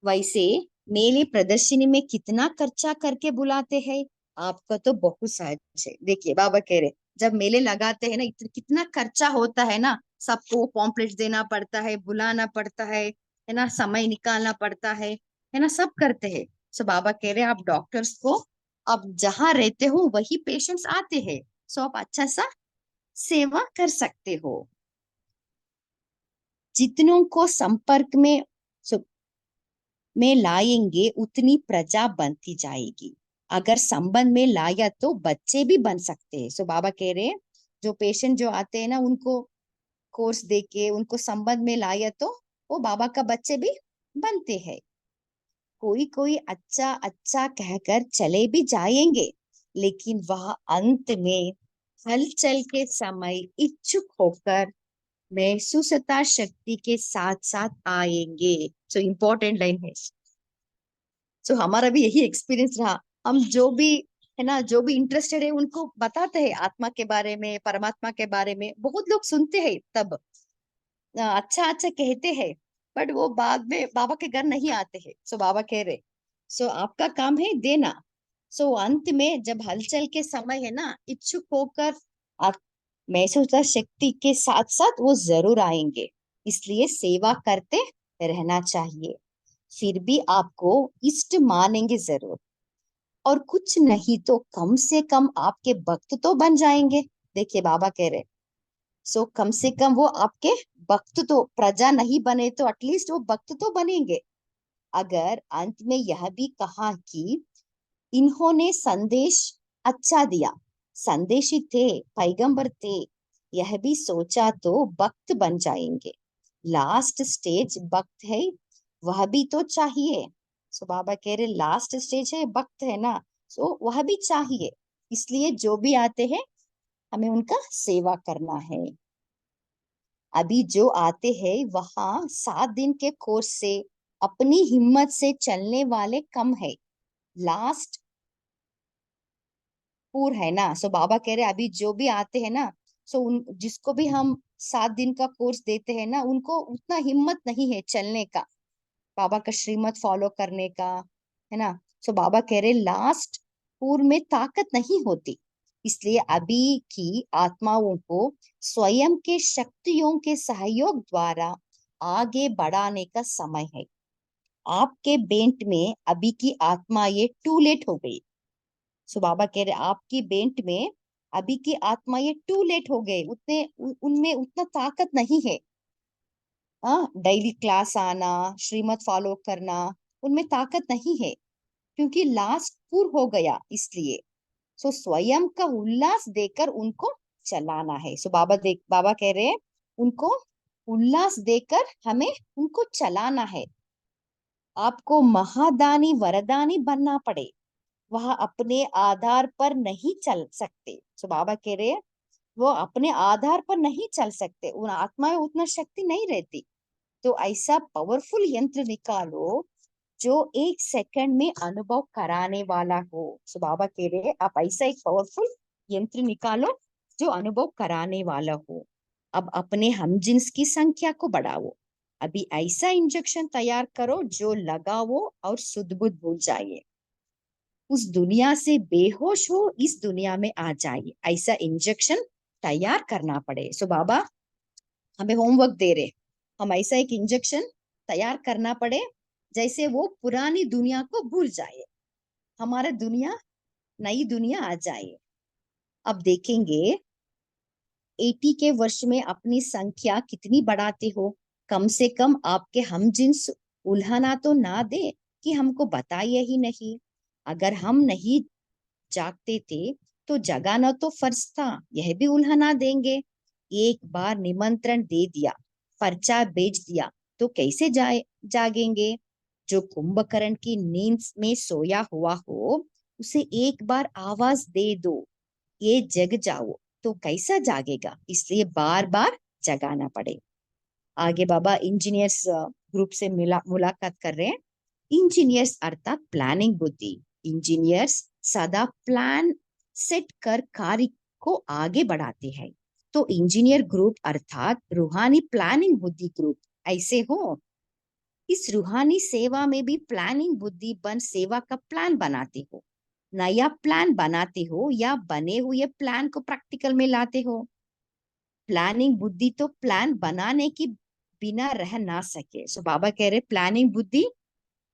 S3: वैसे मेले प्रदर्शनी में कितना खर्चा करके बुलाते हैं, आपका तो बहुत सहज है। देखिए बाबा कह रहे जब मेले लगाते हैं ना कितना खर्चा होता है ना, सबको पॉम्पलेट्स देना पड़ता है, बुलाना पड़ता है ना, समय निकालना पड़ता है ना, सब करते हैं। सो बाबा कह रहे आप डॉक्टर्स को आप जहाँ रहते हो वही पेशेंट्स आते हैं, सो आप अच्छा सा सेवा कर सकते हो। जितनों को संपर्क में लाएंगे उतनी प्रजा बनती जाएगी। अगर संबंध में लाया तो बच्चे भी बन सकते हैं। सो बाबा कह रहे हैं जो पेशेंट जो आते हैं ना उनको कोर्स देके उनको संबंध में लाया तो वो बाबा का बच्चे भी बनते हैं। कोई कोई अच्छा अच्छा कहकर चले भी जाएंगे, लेकिन वह अंत में हलचल के समय इच्छुक होकर महसूसता शक्ति के साथ साथ आएंगे। सो इम्पोर्टेंट लाइन है। सो हमारा भी यही एक्सपीरियंस रहा। हम जो भी है ना, जो भी इंटरेस्टेड है उनको बताते हैं आत्मा के बारे में, परमात्मा के बारे में। बहुत लोग सुनते हैं तब अच्छा अच्छा कहते हैं, बट वो बाद में बाबा के घर नहीं आते हैं। सो बाबा कह रहे सो आपका काम है देना। सो अंत में जब हलचल के समय है ना इच्छुक होकर आप महसूस शक्ति के साथ साथ वो जरूर आएंगे। इसलिए सेवा करते रहना चाहिए। फिर भी आपको इष्ट मानेंगे जरूर, और कुछ नहीं तो कम से कम आपके भक्त तो बन जाएंगे। देखिए बाबा कह रहे सो कम से कम वो आपके भक्त तो, प्रजा नहीं बने तो एटलीस्ट वो भक्त तो बनेंगे। अगर अंत में यह भी कहा कि इन्होंने संदेश अच्छा दिया, संदेशी थे, पैगंबर थे, यह भी सोचा तो भक्त बन जाएंगे। लास्ट स्टेज भक्त है, वह भी तो चाहिए। सो बाबा कह रहे लास्ट स्टेज है भक्त है ना, सो वह भी चाहिए। इसलिए जो भी आते हैं हमें उनका सेवा करना है। अभी जो आते हैं वहां 7 दिन के कोर्स से अपनी हिम्मत से चलने वाले कम है। लास्ट पूर है ना, सो बाबा कह रहे अभी जो भी आते हैं ना, सो उन जिसको भी हम 7 दिन का कोर्स देते हैं ना उनको उतना हिम्मत नहीं है चलने का, बाबा का श्रीमत फॉलो करने का, है ना। सो बाबा कह रहे लास्ट पूर्व में ताकत नहीं होती। इसलिए अभी की आत्माओं को स्वयं के शक्तियों के सहयोग द्वारा आगे बढ़ाने का समय है। आपके बेंट में अभी की आत्मा ये टू लेट हो गई। सो बाबा कह रहे आपकी बेंट में अभी की आत्मा ये टू लेट हो गए, उनमें उतना ताकत नहीं है। हाँ, डेली क्लास आना, श्रीमत फॉलो करना, उनमें ताकत नहीं है क्योंकि लास्ट पूर्ण हो गया। इसलिए सो स्वयं का उल्लास देकर उनको चलाना है। सो बाबा कह रहे हैं उनको उल्लास देकर हमें उनको चलाना है। आपको महादानी वरदानी बनना पड़े, वह अपने आधार पर नहीं चल सकते। सो बाबा कह रहे हैं वो अपने आधार पर नहीं चल सकते, उन आत्मा में उतना शक्ति नहीं रहती। तो ऐसा पावरफुल यंत्र निकालो जो 1 सेकंड में अनुभव कराने वाला हो। सो बाबा कह रहे हैं आप ऐसा एक पावरफुल यंत्र निकालो जो अनुभव कराने वाला हो। अब अपने हमजिन्स की संख्या को बढ़ाओ। अभी ऐसा इंजेक्शन तैयार करो जो लगाओ और सुध बुध भूल जाइए, उस दुनिया से बेहोश हो इस दुनिया में आ जाइए। ऐसा इंजेक्शन तैयार करना पड़े। सो बाबा हमें होमवर्क दे रहे, हम ऐसा एक इंजेक्शन तैयार करना पड़े जैसे वो पुरानी दुनिया को भूल जाए, हमारे दुनिया नई दुनिया आ जाए। अब देखेंगे 80 के वर्ष में अपनी संख्या कितनी बढ़ाते हो। कम से कम आपके हमजिन्स उल्हाना तो ना दे कि हमको बताया ही नहीं। अगर हम नहीं जागते थे तो जगाना तो फर्ज था, यह भी उल्हाना देंगे। एक बार निमंत्रण दे दिया, पर्चा बेच दिया तो कैसे जागेंगे। जो कुंभकर्ण की नींद में सोया हुआ हो उसे एक बार आवाज दे दो ये जग जाओ तो कैसा जागेगा। इसलिए बार बार जगाना पड़े। आगे बाबा इंजीनियर्स ग्रुप से मुलाकात कर रहे हैं। इंजीनियर्स अर्थात प्लानिंग बुद्धि। इंजीनियर्स सदा प्लान सेट कर कार्य को आगे बढ़ाते हैं। तो इंजीनियर ग्रुप अर्थात रूहानी प्लानिंग बुद्धि ग्रुप ऐसे हो। इस रूहानी सेवा में भी प्लानिंग बुद्धि बन सेवा का प्लान बनाते हो, नया प्लान बनाते हो या बने हुए प्लान को प्रैक्टिकल में लाते हो। प्लानिंग बुद्धि तो प्लान बनाने की बिना रह ना सके। सो बाबा कह रहे प्लानिंग बुद्धि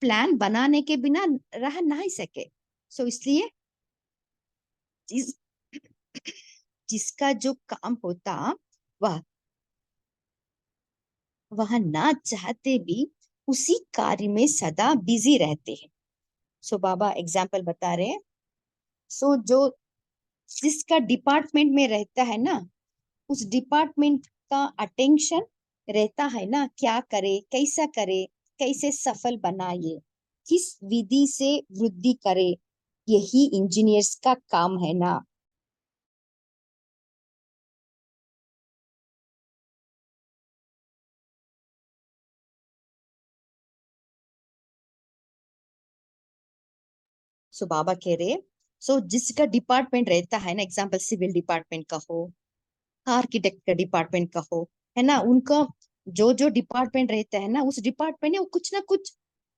S3: प्लान बनाने के बिना रह नहीं सके। सो इसलिए जिस जिसका जो काम होता वह वह ना चाहते भी उसी कार्य में सदा बिजी रहते हैं। सो बाबा एग्जाम्पल बता रहे हैं। सो जो जिसका डिपार्टमेंट में रहता है ना, उस डिपार्टमेंट का अटेंशन रहता है ना, क्या करे, कैसा करे, कैसे सफल बनाए, किस विधि से वृद्धि करे, यही इंजीनियर्स का काम है ना। सो बाबा कह रहे सो जिसका डिपार्टमेंट रहता है ना, एग्जाम्पल सिविल डिपार्टमेंट का हो, आर्किटेक्ट का डिपार्टमेंट का हो, है ना, उनका जो जो डिपार्टमेंट रहता है ना, उस डिपार्टमेंट में वो कुछ ना कुछ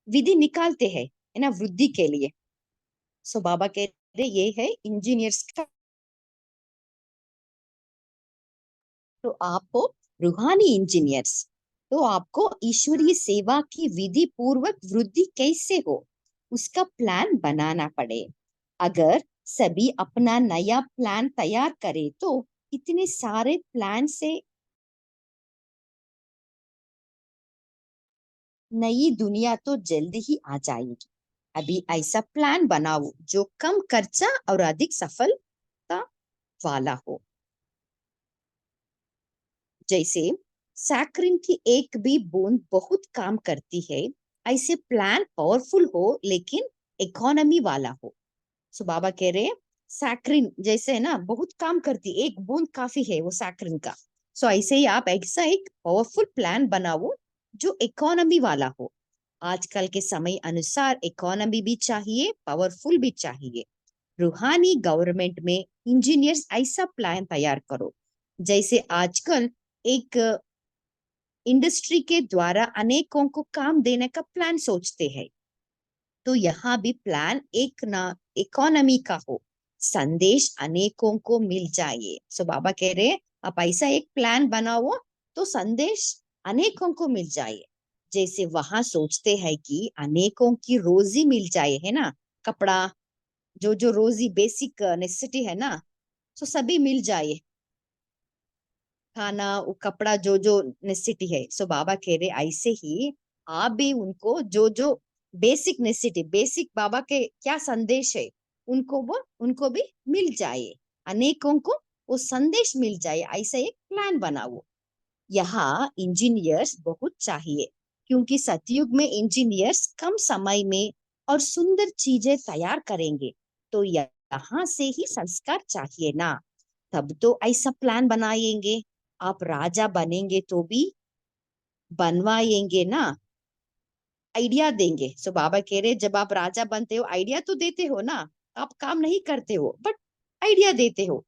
S3: विधि निकालते हैं, है ना, वृद्धि के लिए। सो बाबा कह रहे ये है इंजीनियर्स का। तो आप हो रूहानी इंजीनियर्स, तो आपको ईश्वरीय सेवा की विधि पूर्वक वृद्धि कैसे हो उसका प्लान बनाना पड़े। अगर सभी अपना नया प्लान तैयार करे तो इतने सारे प्लान से नई दुनिया तो जल्द ही आ जाएगी। अभी ऐसा प्लान बनाओ जो कम खर्चा और अधिक सफलता वाला हो। जैसे सैकरिन की एक भी बूंद बहुत काम करती है, ऐसे प्लान पावरफुल हो लेकिन इकोनॉमी वाला हो। सो बाबा कह रहे हैं सैकरिन जैसे है ना, बहुत काम करती, एक बूंद काफी है वो सैकरिन का। सो ऐसे ही आप ऐसा एक पावरफुल प्लान बनाओ जो इकोनॉमी वाला हो। आजकल के समय अनुसार इकोनॉमी भी चाहिए, पावरफुल भी चाहिए। रूहानी गवर्नमेंट में इंजीनियर्स ऐसा प्लान तैयार करो जैसे आजकल एक इंडस्ट्री के द्वारा अनेकों को काम देने का प्लान सोचते हैं। तो यहाँ भी प्लान एक ना इकोनॉमी का हो, संदेश अनेकों को मिल जाए। सो बाबा कह रहे हैं आप ऐसा एक प्लान बनाओ तो संदेश अनेकों को मिल जाए। जैसे वहां सोचते हैं कि अनेकों की रोजी मिल जाए, है ना, कपड़ा, जो जो रोजी बेसिक नेसेसिटी है ना, सो सभी मिल जाए, खाना, वो कपड़ा, जो जो नेसेसिटी है। सो बाबा कह रहे ऐसे ही आप भी उनको जो जो बेसिक नेसेसिटी, बेसिक बाबा के क्या संदेश है, उनको भी मिल जाए, अनेकों को वो संदेश मिल जाए। ऐसा एक प्लान बनाओ। यहाँ इंजीनियर्स बहुत चाहिए क्योंकि सतयुग में इंजीनियर्स कम समय में और सुंदर चीजें तैयार करेंगे। तो यहाँ से ही संस्कार चाहिए ना, तब तो ऐसा प्लान बनाएंगे। आप राजा बनेंगे तो भी बनवाएंगे ना, आइडिया देंगे। सो बाबा कह रहे जब आप राजा बनते हो आइडिया तो देते हो ना, आप काम नहीं करते हो बट आइडिया देते हो।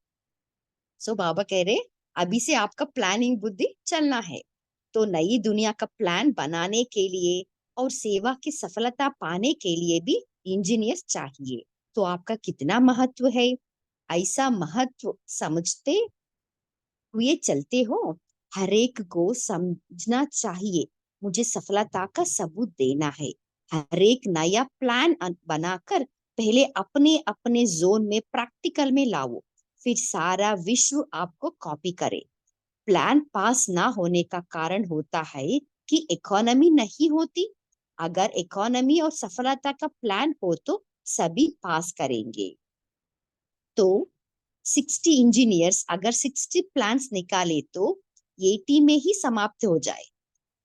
S3: सो बाबा कह रहे अभी से आपका प्लानिंग बुद्धि चलना है। तो नई दुनिया का प्लान बनाने के लिए और सेवा की सफलता पाने के लिए भी इंजीनियर चाहिए। तो आपका कितना महत्व है, ऐसा महत्व समझते हुए चलते हो। हर एक को समझना चाहिए मुझे सफलता का सबूत देना है। हर एक नया प्लान बनाकर पहले अपने अपने जोन में प्रैक्टिकल में लाओ, फिर सारा विश्व आपको कॉपी करे। प्लान पास ना होने का कारण होता है कि इकोनॉमी नहीं होती। अगर इकोनॉमी और सफलता का प्लान हो तो सभी पास करेंगे। तो 60 इंजीनियर्स अगर 60 प्लान्स निकाले तो 80 में ही समाप्त हो जाए।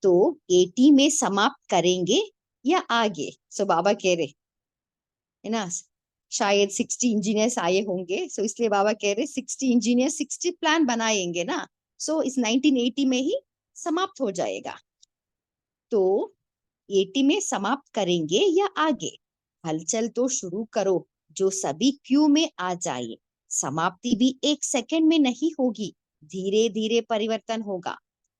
S3: तो 80 में समाप्त करेंगे या आगे। सो बाबा कह रहे है ना, शायद 60 इंजीनियर्स आए होंगे, सो इसलिए बाबा कह रहे 60 इंजीनियर 60 प्लान बनाएंगे ना, सो इस 1980 में ही समाप्त हो जाएगा। तो 80 में समाप्त करेंगे या आगे, हलचल तो शुरू करो जो सभी क्यू में आ जाए। समाप्ति भी एक सेकंड में नहीं होगी, धीरे धीरे परिवर्तन होगा,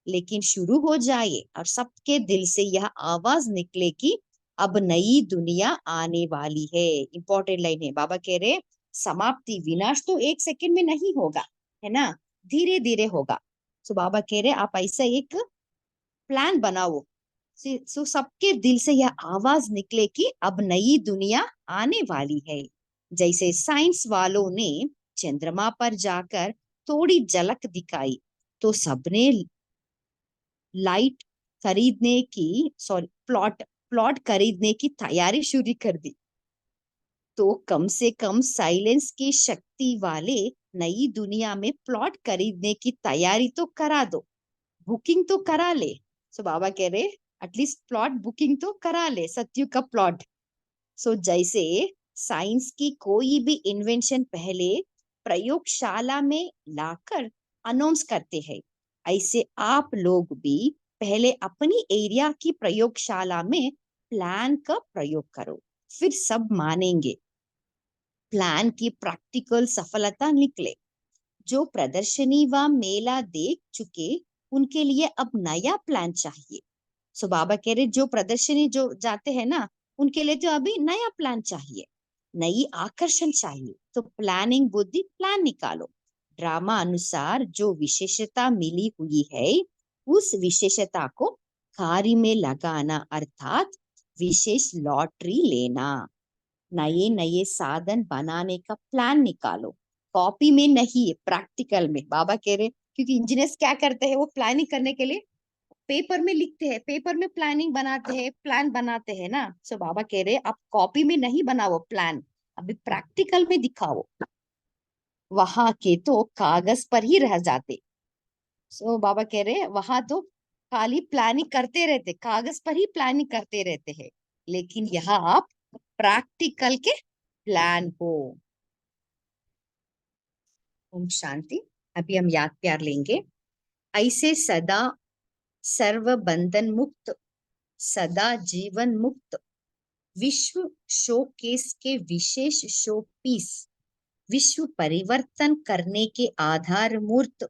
S3: लेकिन शुरू हो जाए और सबके दिल से यह आवाज निकले कि अब नई दुनिया आने वाली है। इंपॉर्टेंट लाइन है, बाबा कह रहे समाप्ति विनाश तो एक सेकंड में नहीं होगा, है ना, धीरे धीरे होगा। तो बाबा कह रहे आप ऐसा एक प्लान बनाओ, सो सबके दिल से यह आवाज निकले कि अब नई दुनिया आने वाली है। जैसे साइंस वालों ने चंद्रमा पर जाकर थोड़ी झलक दिखाई, तो सबने लाइट खरीदने की सॉरी प्लॉट प्लॉट खरीदने की तैयारी शुरू कर दी। तो कम से कम साइलेंस की शक्ति वाले नई दुनिया में प्लॉट खरीदने की तैयारी तो करा दो, बुकिंग तो करा ले। सो बाबा कह रहे एटलीस्ट प्लॉट बुकिंग तो करा ले, सत्युग का प्लॉट। सो जैसे साइंस की कोई भी इन्वेंशन पहले प्रयोगशाला में लाकर अनाउंस करते हैं, ऐसे आप लोग भी पहले अपनी एरिया की प्रयोगशाला में प्लान का प्रयोग करो, फिर सब मानेंगे। प्लान की प्रैक्टिकल सफलता निकले। जो प्रदर्शनी व मेला देख चुके उनके लिए अब नया प्लान चाहिए। सो बाबा कह रहे जो प्रदर्शनी जो जाते हैं ना, उनके लिए तो अभी नया प्लान चाहिए, नई आकर्षण चाहिए। तो प्लानिंग बुद्धि प्लान निकालो। ड्रामा अनुसार जो विशेषता मिली हुई है, उस विशेषता को कार्य में लगाना, अर्थात विशेष लॉटरी लेना। नए नए साधन बनाने का प्लान निकालो, कॉपी में नहीं, प्रैक्टिकल में। बाबा कह रहे क्योंकि इंजीनियर्स क्या करते हैं, वो प्लानिंग करने के लिए पेपर में लिखते हैं, पेपर में प्लानिंग बनाते हैं, प्लान बनाते हैं ना। सो बाबा कह रहे आप कॉपी में नहीं बनाओ प्लान, अभी प्रैक्टिकल में दिखाओ। वहां के तो कागज पर ही रह जाते। सो बाबा कह रहे वहां तो खाली प्लानिंग करते रहते, कागज पर ही प्लानिंग करते रहते हैं, लेकिन यहाँ आप प्रैक्टिकल के प्लान हो। ओम शांति। अभी हम याद प्यार लेंगे। ऐसे सदा सर्व बंधन मुक्त, सदा जीवन मुक्त, विश्व शोकेस के विशेष शोपीस, विश्व परिवर्तन करने के आधार मूर्त,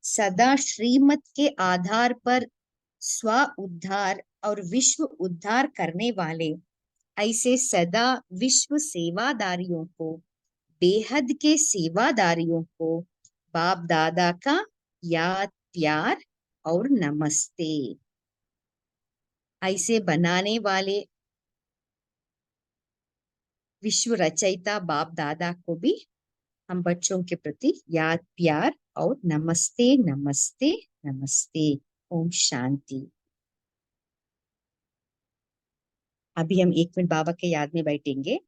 S3: सदा श्रीमत के आधार पर स्व उद्धार और विश्व उद्धार करने वाले, ऐसे सदा विश्व सेवादारियों को, बेहद के सेवादारियों को बाप दादा का याद प्यार और नमस्ते। ऐसे बनाने वाले विश्व रचयिता बाप दादा को भी हम बच्चों के प्रति याद प्यार और नमस्ते नमस्ते नमस्ते। ओम शांति। अभी हम 1 मिनट बाबा के याद में बैठेंगे।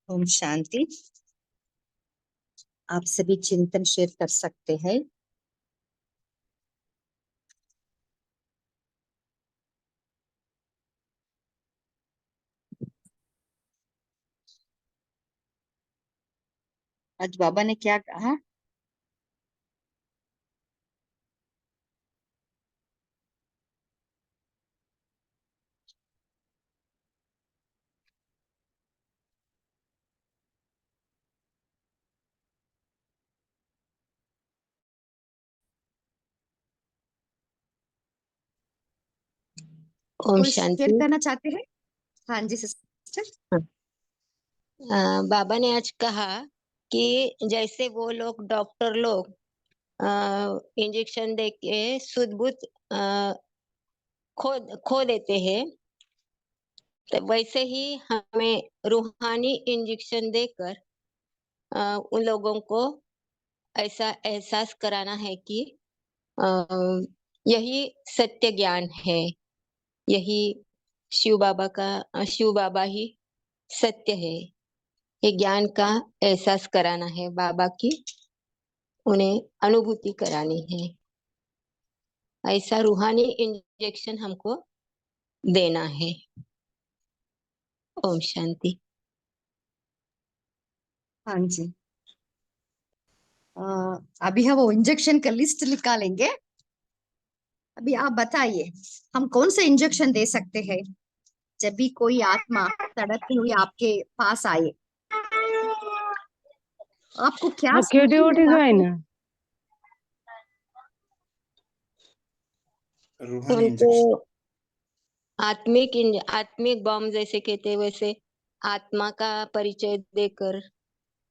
S3: ओम शांति। आप सभी चिंतन शेयर कर सकते हैं। आज बाबा ने क्या कहा?
S4: ओम
S3: कोई शेयर
S4: शांति।
S3: करना चाहते हैं? हाँ जी सिस्टर।
S4: बाबा ने आज कहा कि जैसे वो लोग डॉक्टर लोग इंजेक्शन दे के शुद्ध बुद्ध खो देते हैं, तो वैसे ही हमें रूहानी इंजेक्शन देकर उन लोगों को ऐसा एहसास कराना है कि अ, यही सत्य ज्ञान है, यही शिव बाबा ही सत्य है। ये ज्ञान का एहसास कराना है बाबा की, उन्हें अनुभूति करानी है। ऐसा रूहानी इंजेक्शन हमको देना है। ओम शांति।
S3: हाँ जी। अभी हम वो इंजेक्शन का लिस्ट निकालेंगे। अभी आप बताइए, हम कौन सा इंजेक्शन दे सकते हैं जब भी कोई आत्मा तड़पती हुई आपके पास आए? आपको क्या
S5: केटी उठी
S3: सूझेगा?
S5: गई ना।
S2: रूहानी
S4: उनको
S2: इंजेक्शन।
S4: आत्मिक बॉम्ब जैसे कहते हैं, वैसे आत्मा का परिचय देकर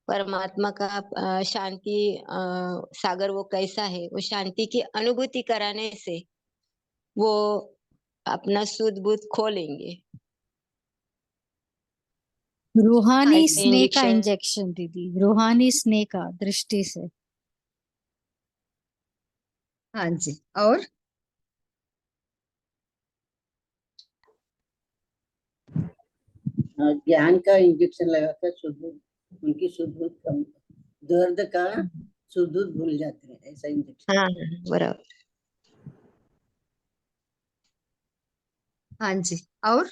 S4: परमात्मा का शांति सागर वो कैसा है, वो शांति की अनुभूति कराने से वो अपना सुध बुध खोलेंगे।
S6: रूहानी
S4: ऐसे
S6: स्नेह का
S4: इंजेक्शन
S6: इंजेक्शन दीदी, रूहानी स्नेह का दृष्टि से।
S3: हाँ जी, और
S7: ज्ञान का इंजेक्शन लगाकर शुद्ध उनकी शुद्ध कम दर्द का शुद्ध भूल जाते हैं, ऐसा इंजेक्शन।
S4: हाँ बराबर।
S3: हाँ जी, और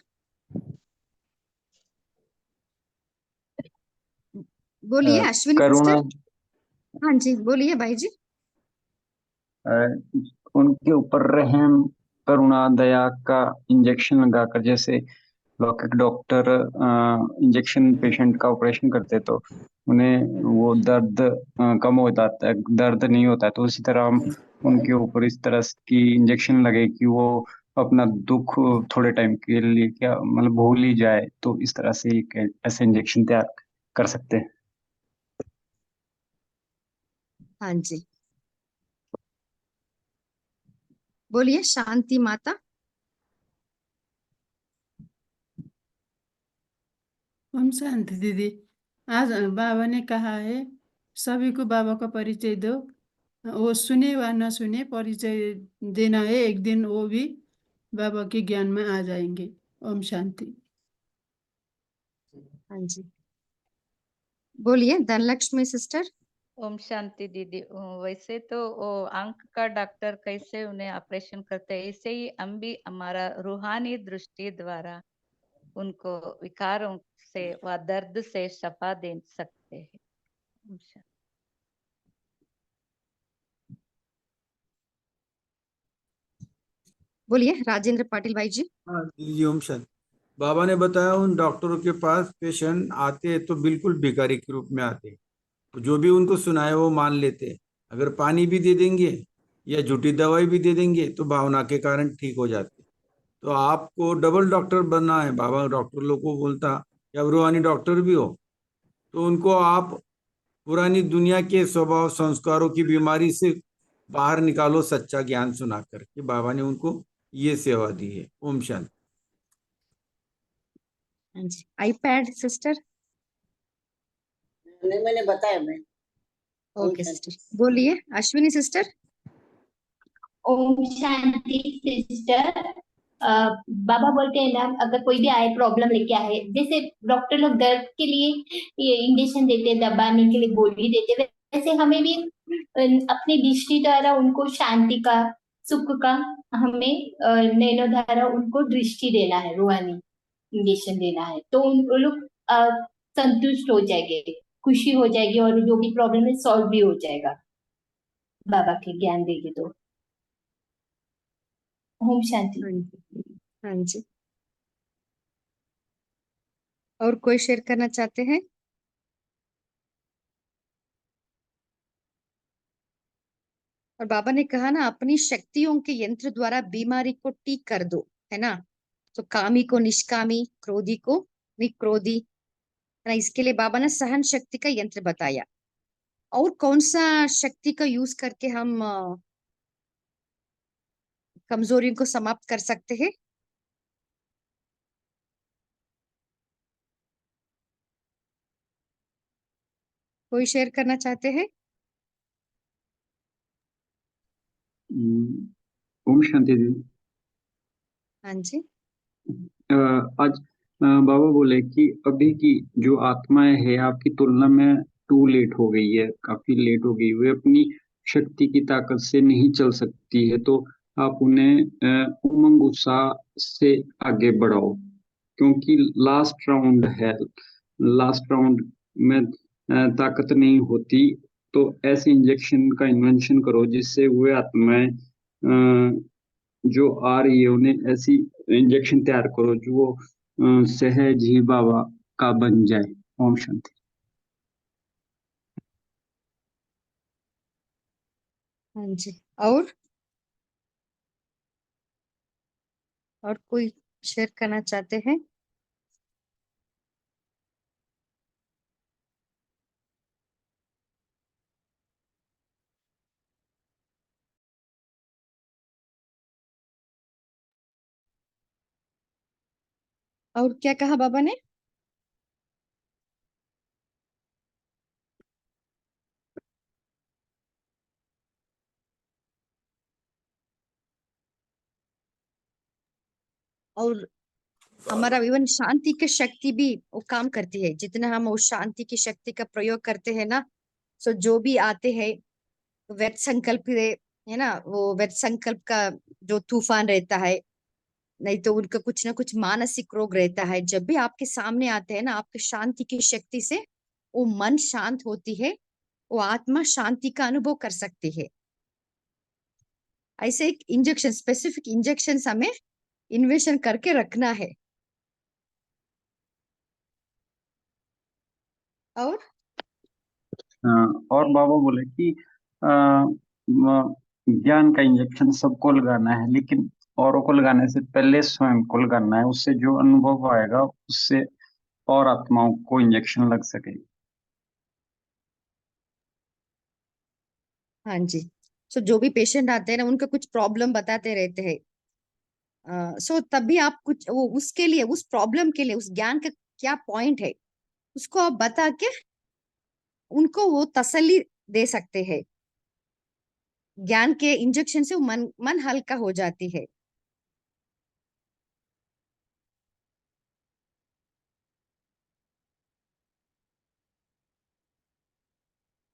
S3: बोलिए अश्विनी
S8: करुणा,
S3: सिस्टर। हाँ जी, बोलिए भाई जी।
S8: उनके ऊपर रहम, करुणा, दया का इंजेक्शन लगाकर, जैसे डॉक्टर इंजेक्शन पेशेंट का ऑपरेशन करते तो उन्हें वो दर्द कम हो जाता है, दर्द नहीं होता है, तो उसी तरह हम उनके ऊपर इस तरह की इंजेक्शन लगे कि वो अपना दुख थोड़े टाइम के लिए क्या मतलब भूल ही जाए, तो इस तरह से एक ऐसे इंजेक्शन तैयार कर सकते हैं।
S3: हाँ जी, बोलिए शांति माता।
S5: ओम शांति दीदी। आज बाबा ने कहा है सभी को बाबा का परिचय दो, वो सुने व न सुने परिचय देना है, एक दिन वो भी बाबा के ज्ञान में आ जाएंगे। ओम शांति।
S3: हाँ जी, बोलिए धनलक्ष्मी सिस्टर।
S9: ओम शांति दीदी। वैसे तो वो आंख का डॉक्टर कैसे उन्हें ऑपरेशन करते हैं, ऐसे ही हम भी हमारा रूहानी दृष्टि द्वारा उनको विकारों से व दर्द से शफा दे सकते हैं। ओम शांति।
S3: बोलिए राजेंद्र पाटिल भाई जी।
S10: हाँ जी, ओम शांति। बाबा ने बताया उन डॉक्टरों के पास पेशेंट आते हैं तो बिल्कुल भिखारी के रूप में आते हैं, तो जो भी उनको सुनाए वो मान लेते हैं। अगर पानी भी दे देंगे या झूठी दवाई भी दे देंगे तो भावना के कारण ठीक हो जाते। तो आपको डबल डॉक्टर बनना है। बाबा डॉक्टर लोग को बोलता या रूहानी डॉक्टर भी हो तो उनको आप पुरानी दुनिया के स्वभाव संस्कारों की बीमारी से बाहर निकालो, सच्चा ज्ञान सुनाकर कि बाबा ने उनको ये सेवा दी है। ओम शांति।
S3: हाँ जी, आईपैड सिस्टर।
S7: नहीं, मैंने बताया मैं। ओम
S3: ओके
S7: शांति।
S3: सिस्टर, बोलिए अश्विनी सिस्टर।
S11: ओम शांति सिस्टर। बाबा बोलते हैं ना, अगर कोई भी आए प्रॉब्लम लेके आए, जैसे डॉक्टर लोग दर्द के लिए ये इंजेक्शन देते हैं, दबाने के लिए गोली देते हैं, वैसे हमें भी अपनी दृष्टि द्वारा उनको शांति का, सुख का, हमें नैनो द्वारा उनको दृष्टि देना है, रूहानी इंजेक्शन देना है, तो वो लोग संतुष्ट हो जाएंगे, खुशी हो जाएगी और जो भी प्रॉब्लम है सॉल्व भी हो जाएगा बाबा के ज्ञान देंगे तो। ओम शांति।
S3: हाँ जी, हाँ जी, और कोई शेयर करना चाहते हैं? और बाबा ने कहा ना, अपनी शक्तियों के यंत्र द्वारा बीमारी को ठीक कर दो, है ना। तो कामी को निष्कामी, क्रोधी को निक्रोधी, है ना। इसके लिए बाबा ने सहन शक्ति का यंत्र बताया। और कौन सा शक्ति का यूज करके हम कमजोरियों को समाप्त कर सकते हैं? कोई शेयर करना चाहते हैं?
S8: ओम शांति दीदी।
S3: हाँ जी,
S8: आज बाबा बोले कि अभी की जो आत्माएं है आपकी तुलना में टू लेट हो गई है, काफी लेट हो गई, वे अपनी शक्ति की ताकत से नहीं चल सकती है, तो आप उन्हें उमंग उत्साह से आगे बढ़ाओ, क्योंकि लास्ट राउंड है, लास्ट राउंड में ताकत नहीं होती, तो ऐसे इंजेक्शन का इन्वेंशन करो जिससे वे आत्माएं जो आ रही है उन्हें ऐसी इंजेक्शन तैयार करो जो वो सहज ही बाबा का बन जाए। ओम शांति।
S3: हाँ जी। और कोई शेयर करना चाहते हैं? और क्या कहा बाबा ने? और हमारा इवन शांति की शक्ति भी वो काम करती है। जितना हम उस शांति की शक्ति का प्रयोग करते हैं ना, सो जो भी आते हैं व्यर्थ संकल्प है ना, वो व्यर्थ संकल्प का जो तूफान रहता है, नहीं तो उनका कुछ ना कुछ मानसिक रोग रहता है, जब भी आपके सामने आते हैं ना, आपके शांति की शक्ति से वो मन शांत होती है, वो आत्मा शांति का अनुभव कर सकती है। ऐसे एक इंजेक्शन, स्पेसिफिक इंजेक्शन हमें इन्वेशन करके रखना है। और
S8: और बाबा बोले कि ज्ञान का इंजेक्शन सबको लगाना है, लेकिन औरों को लगाने से पहले स्वयं को लगाना है, उससे जो अनुभव आएगा उससे और आत्माओं को इंजेक्शन लग सके।
S3: हाँ जी। सो जो भी पेशेंट आते हैं ना, उनका कुछ प्रॉब्लम बताते रहते हैं। सो तभी आप कुछ वो उसके लिए, उस प्रॉब्लम के लिए उस ज्ञान का क्या पॉइंट है, उसको आप बता के उनको वो तसल्ली दे सकते हैं। ज्ञान के इंजेक्शन से मन हल्का हो जाती है।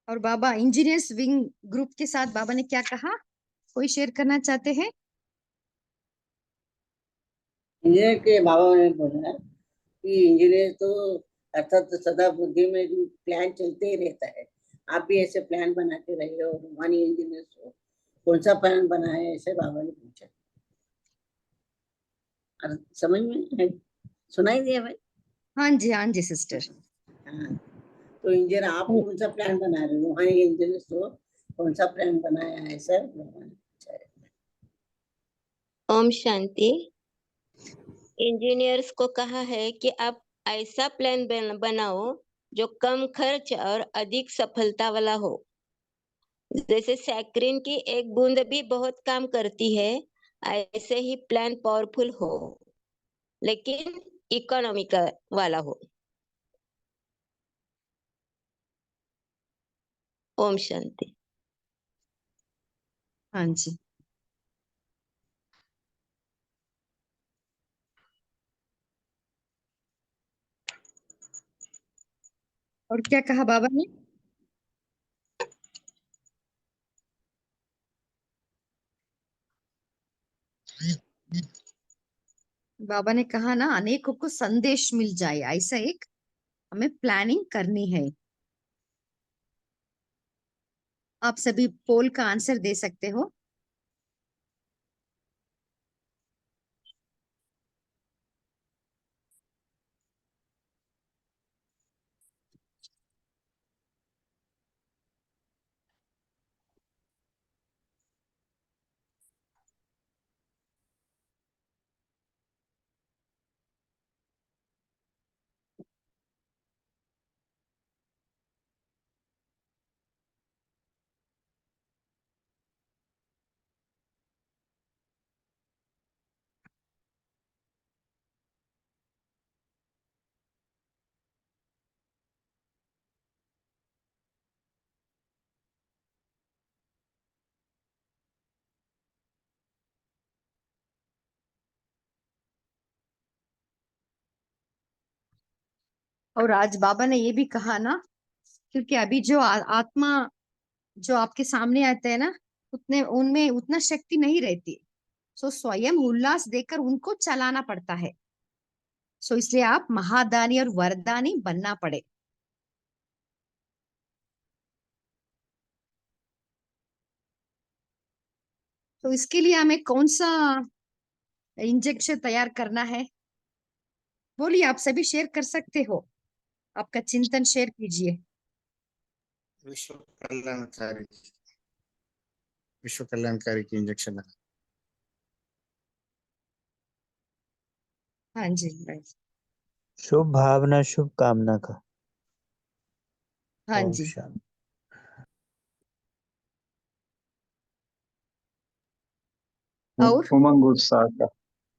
S3: और बाबा इंजीनियर्स विंग ग्रुप के साथ बाबा ने क्या कहा, कोई शेयर करना चाहते हैं?
S7: इंजीनियर के बाबा ने बोला कि इंजीनियर तो अर्थात सदा बुद्धि में प्लान चलते ही रहता है। आप भी ऐसे प्लान बनाते रहिए और रूहानी इंजीनियर हो, कौन सा प्लान बना है, ऐसे बाबा ने पूछा। और समझ में है? सुनाई दिया भाई?
S3: हाँ जी सिस्टर।
S7: हाँ, तो इंजीनियर आप कौन सा प्लान बना रहे हो? रूहानी इंजीनियर तो कौन सा प्लान बनाया है सर, बाबा ने पूछा है।
S4: ओम शांति। इंजीनियर्स को कहा है कि आप ऐसा प्लान बनाओ जो कम खर्च और अधिक सफलता वाला हो। जैसे सैक्रिन की एक बूंद भी बहुत काम करती है, ऐसे ही प्लान पावरफुल हो, लेकिन इकोनॉमी का वाला हो। ओम शांति।
S3: हाँ जी। और क्या कहा बाबा ने? बाबा ने कहा ना, अनेकों को संदेश मिल जाए, ऐसा एक हमें प्लानिंग करनी है। आप सभी पोल का आंसर दे सकते हो। और आज बाबा ने ये भी कहा ना, क्योंकि अभी जो आत्मा जो आपके सामने आते हैं ना, उतने उनमें उतना शक्ति नहीं रहती। सो स्वयं उल्लास देकर उनको चलाना पड़ता है। सो इसलिए आप महादानी और वरदानी बनना पड़े। तो इसके लिए हमें कौन सा इंजेक्शन तैयार करना है? बोलिए, आप सभी शेयर कर सकते हो, आपका चिंतन शेयर कीजिए।
S12: विश्व कल्याणकारी विश्व कल्याणकारी की इंजेक्शन है।
S3: हाँ जी भाई।
S13: शुभ भावना शुभ कामना का।
S3: हाँ
S13: ओम
S3: जी।
S13: शांति।
S3: और
S8: उमंग उत्साह का,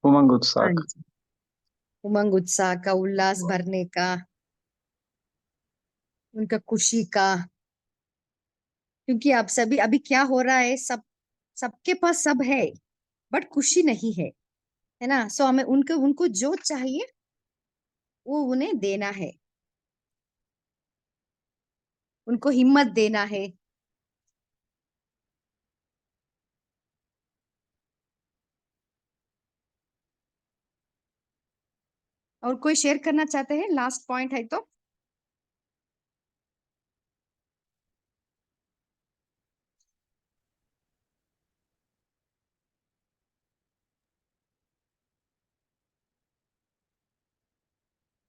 S8: उमंग उत्साह
S3: हाँ
S8: का।
S3: जी, उमंग उत्साह का, उल्लास भरने का, उनका खुशी का। क्योंकि आप सभी अभी क्या हो रहा है, सबके पास सब है, बट खुशी नहीं है ना। सो हमें उनको उनको जो चाहिए वो उन्हें देना है, उनको हिम्मत देना है। और कोई शेयर करना चाहते हैं? लास्ट पॉइंट है तो।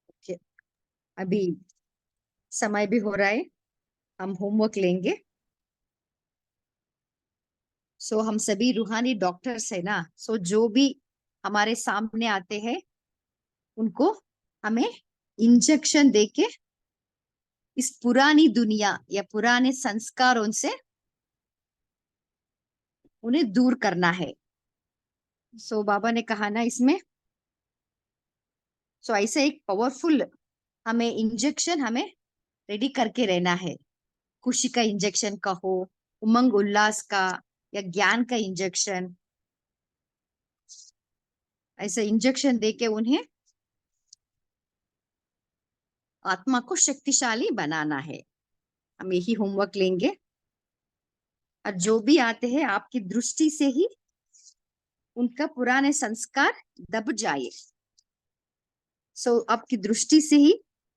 S3: ओके, अभी समय भी हो रहा है, हम होमवर्क लेंगे। सो हम सभी रूहानी डॉक्टर्स है ना, सो जो भी हमारे सामने आते हैं उनको हमें इंजेक्शन देके इस पुरानी दुनिया या पुराने संस्कारों से उन्हें दूर करना है। सो बाबा ने कहा ना इसमें, सो ऐसे एक पावरफुल हमें इंजेक्शन हमें रेडी करके रहना है। खुशी का इंजेक्शन का हो, उमंग उल्लास का, या ज्ञान का इंजेक्शन, ऐसे इंजेक्शन देके उन्हें आत्मा को शक्तिशाली बनाना है। हम यही होमवर्क लेंगे। और जो भी आते हैं आपकी दृष्टि से ही उनका पुराने संस्कार दब जाए, सो आपकी दृष्टि से ही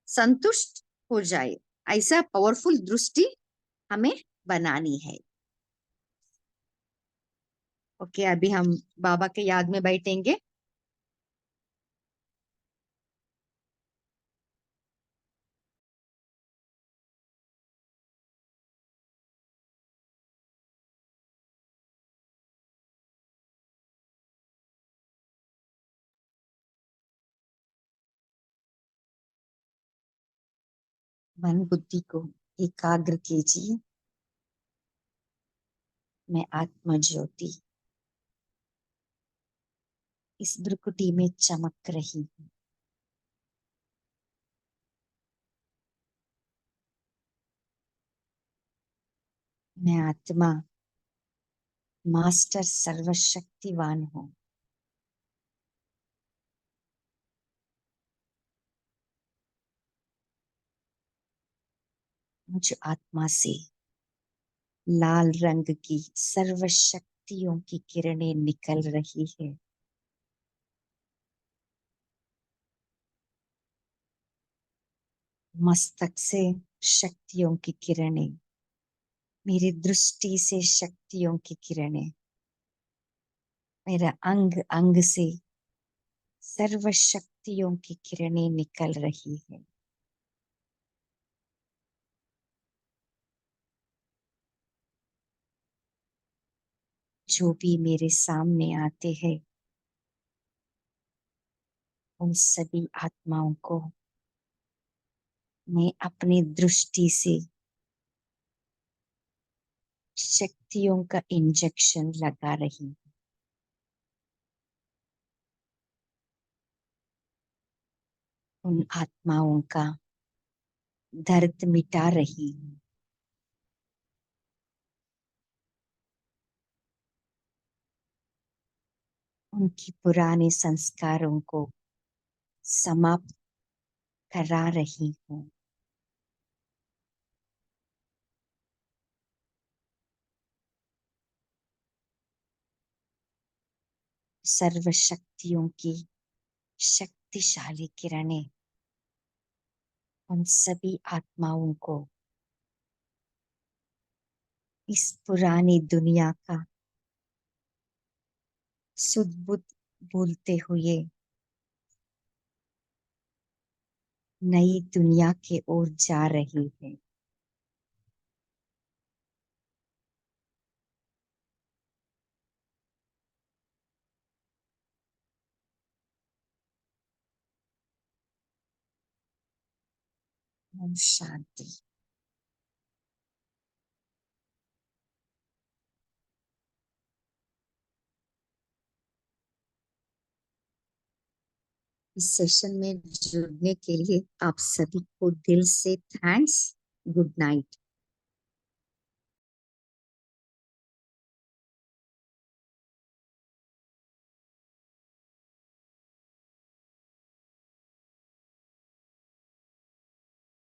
S3: संतुष्ट हो जाए। ऐसा पावरफुल दृष्टि हमें बनानी है। ओके, अभी हम बाबा के याद में बैठेंगे। मन बुद्धि को एकाग्र कीजिए। मैं आत्मा ज्योति इस भ्रुकुटी में चमक रही हूँ। मैं आत्मा मास्टर सर्वशक्तिवान हूँ। मुझ आत्मा से लाल रंग की सर्व शक्तियों की किरणें निकल रही है। मस्तक से शक्तियों की किरणें, मेरी दृष्टि से शक्तियों की किरणें, मेरा अंग अंग से सर्व शक्तियों की किरणें निकल रही है। जो भी मेरे सामने आते हैं उन सभी आत्माओं को मैं अपनी दृष्टि से शक्तियों का इंजेक्शन लगा रही हूँ। उन आत्माओं का दर्द मिटा रही हूँ। उनकी पुराने संस्कारों को समाप्त करा रही हूँ। सर्व शक्तियों की शक्तिशाली किरणें उन सभी आत्माओं को इस पुरानी दुनिया का शुद्ध बुद्ध बोलते हुए नई दुनिया की ओर जा रही है। ओम शांति। इस सेशन में जुड़ने के लिए आप सभी को दिल से थैंक्स। Good night.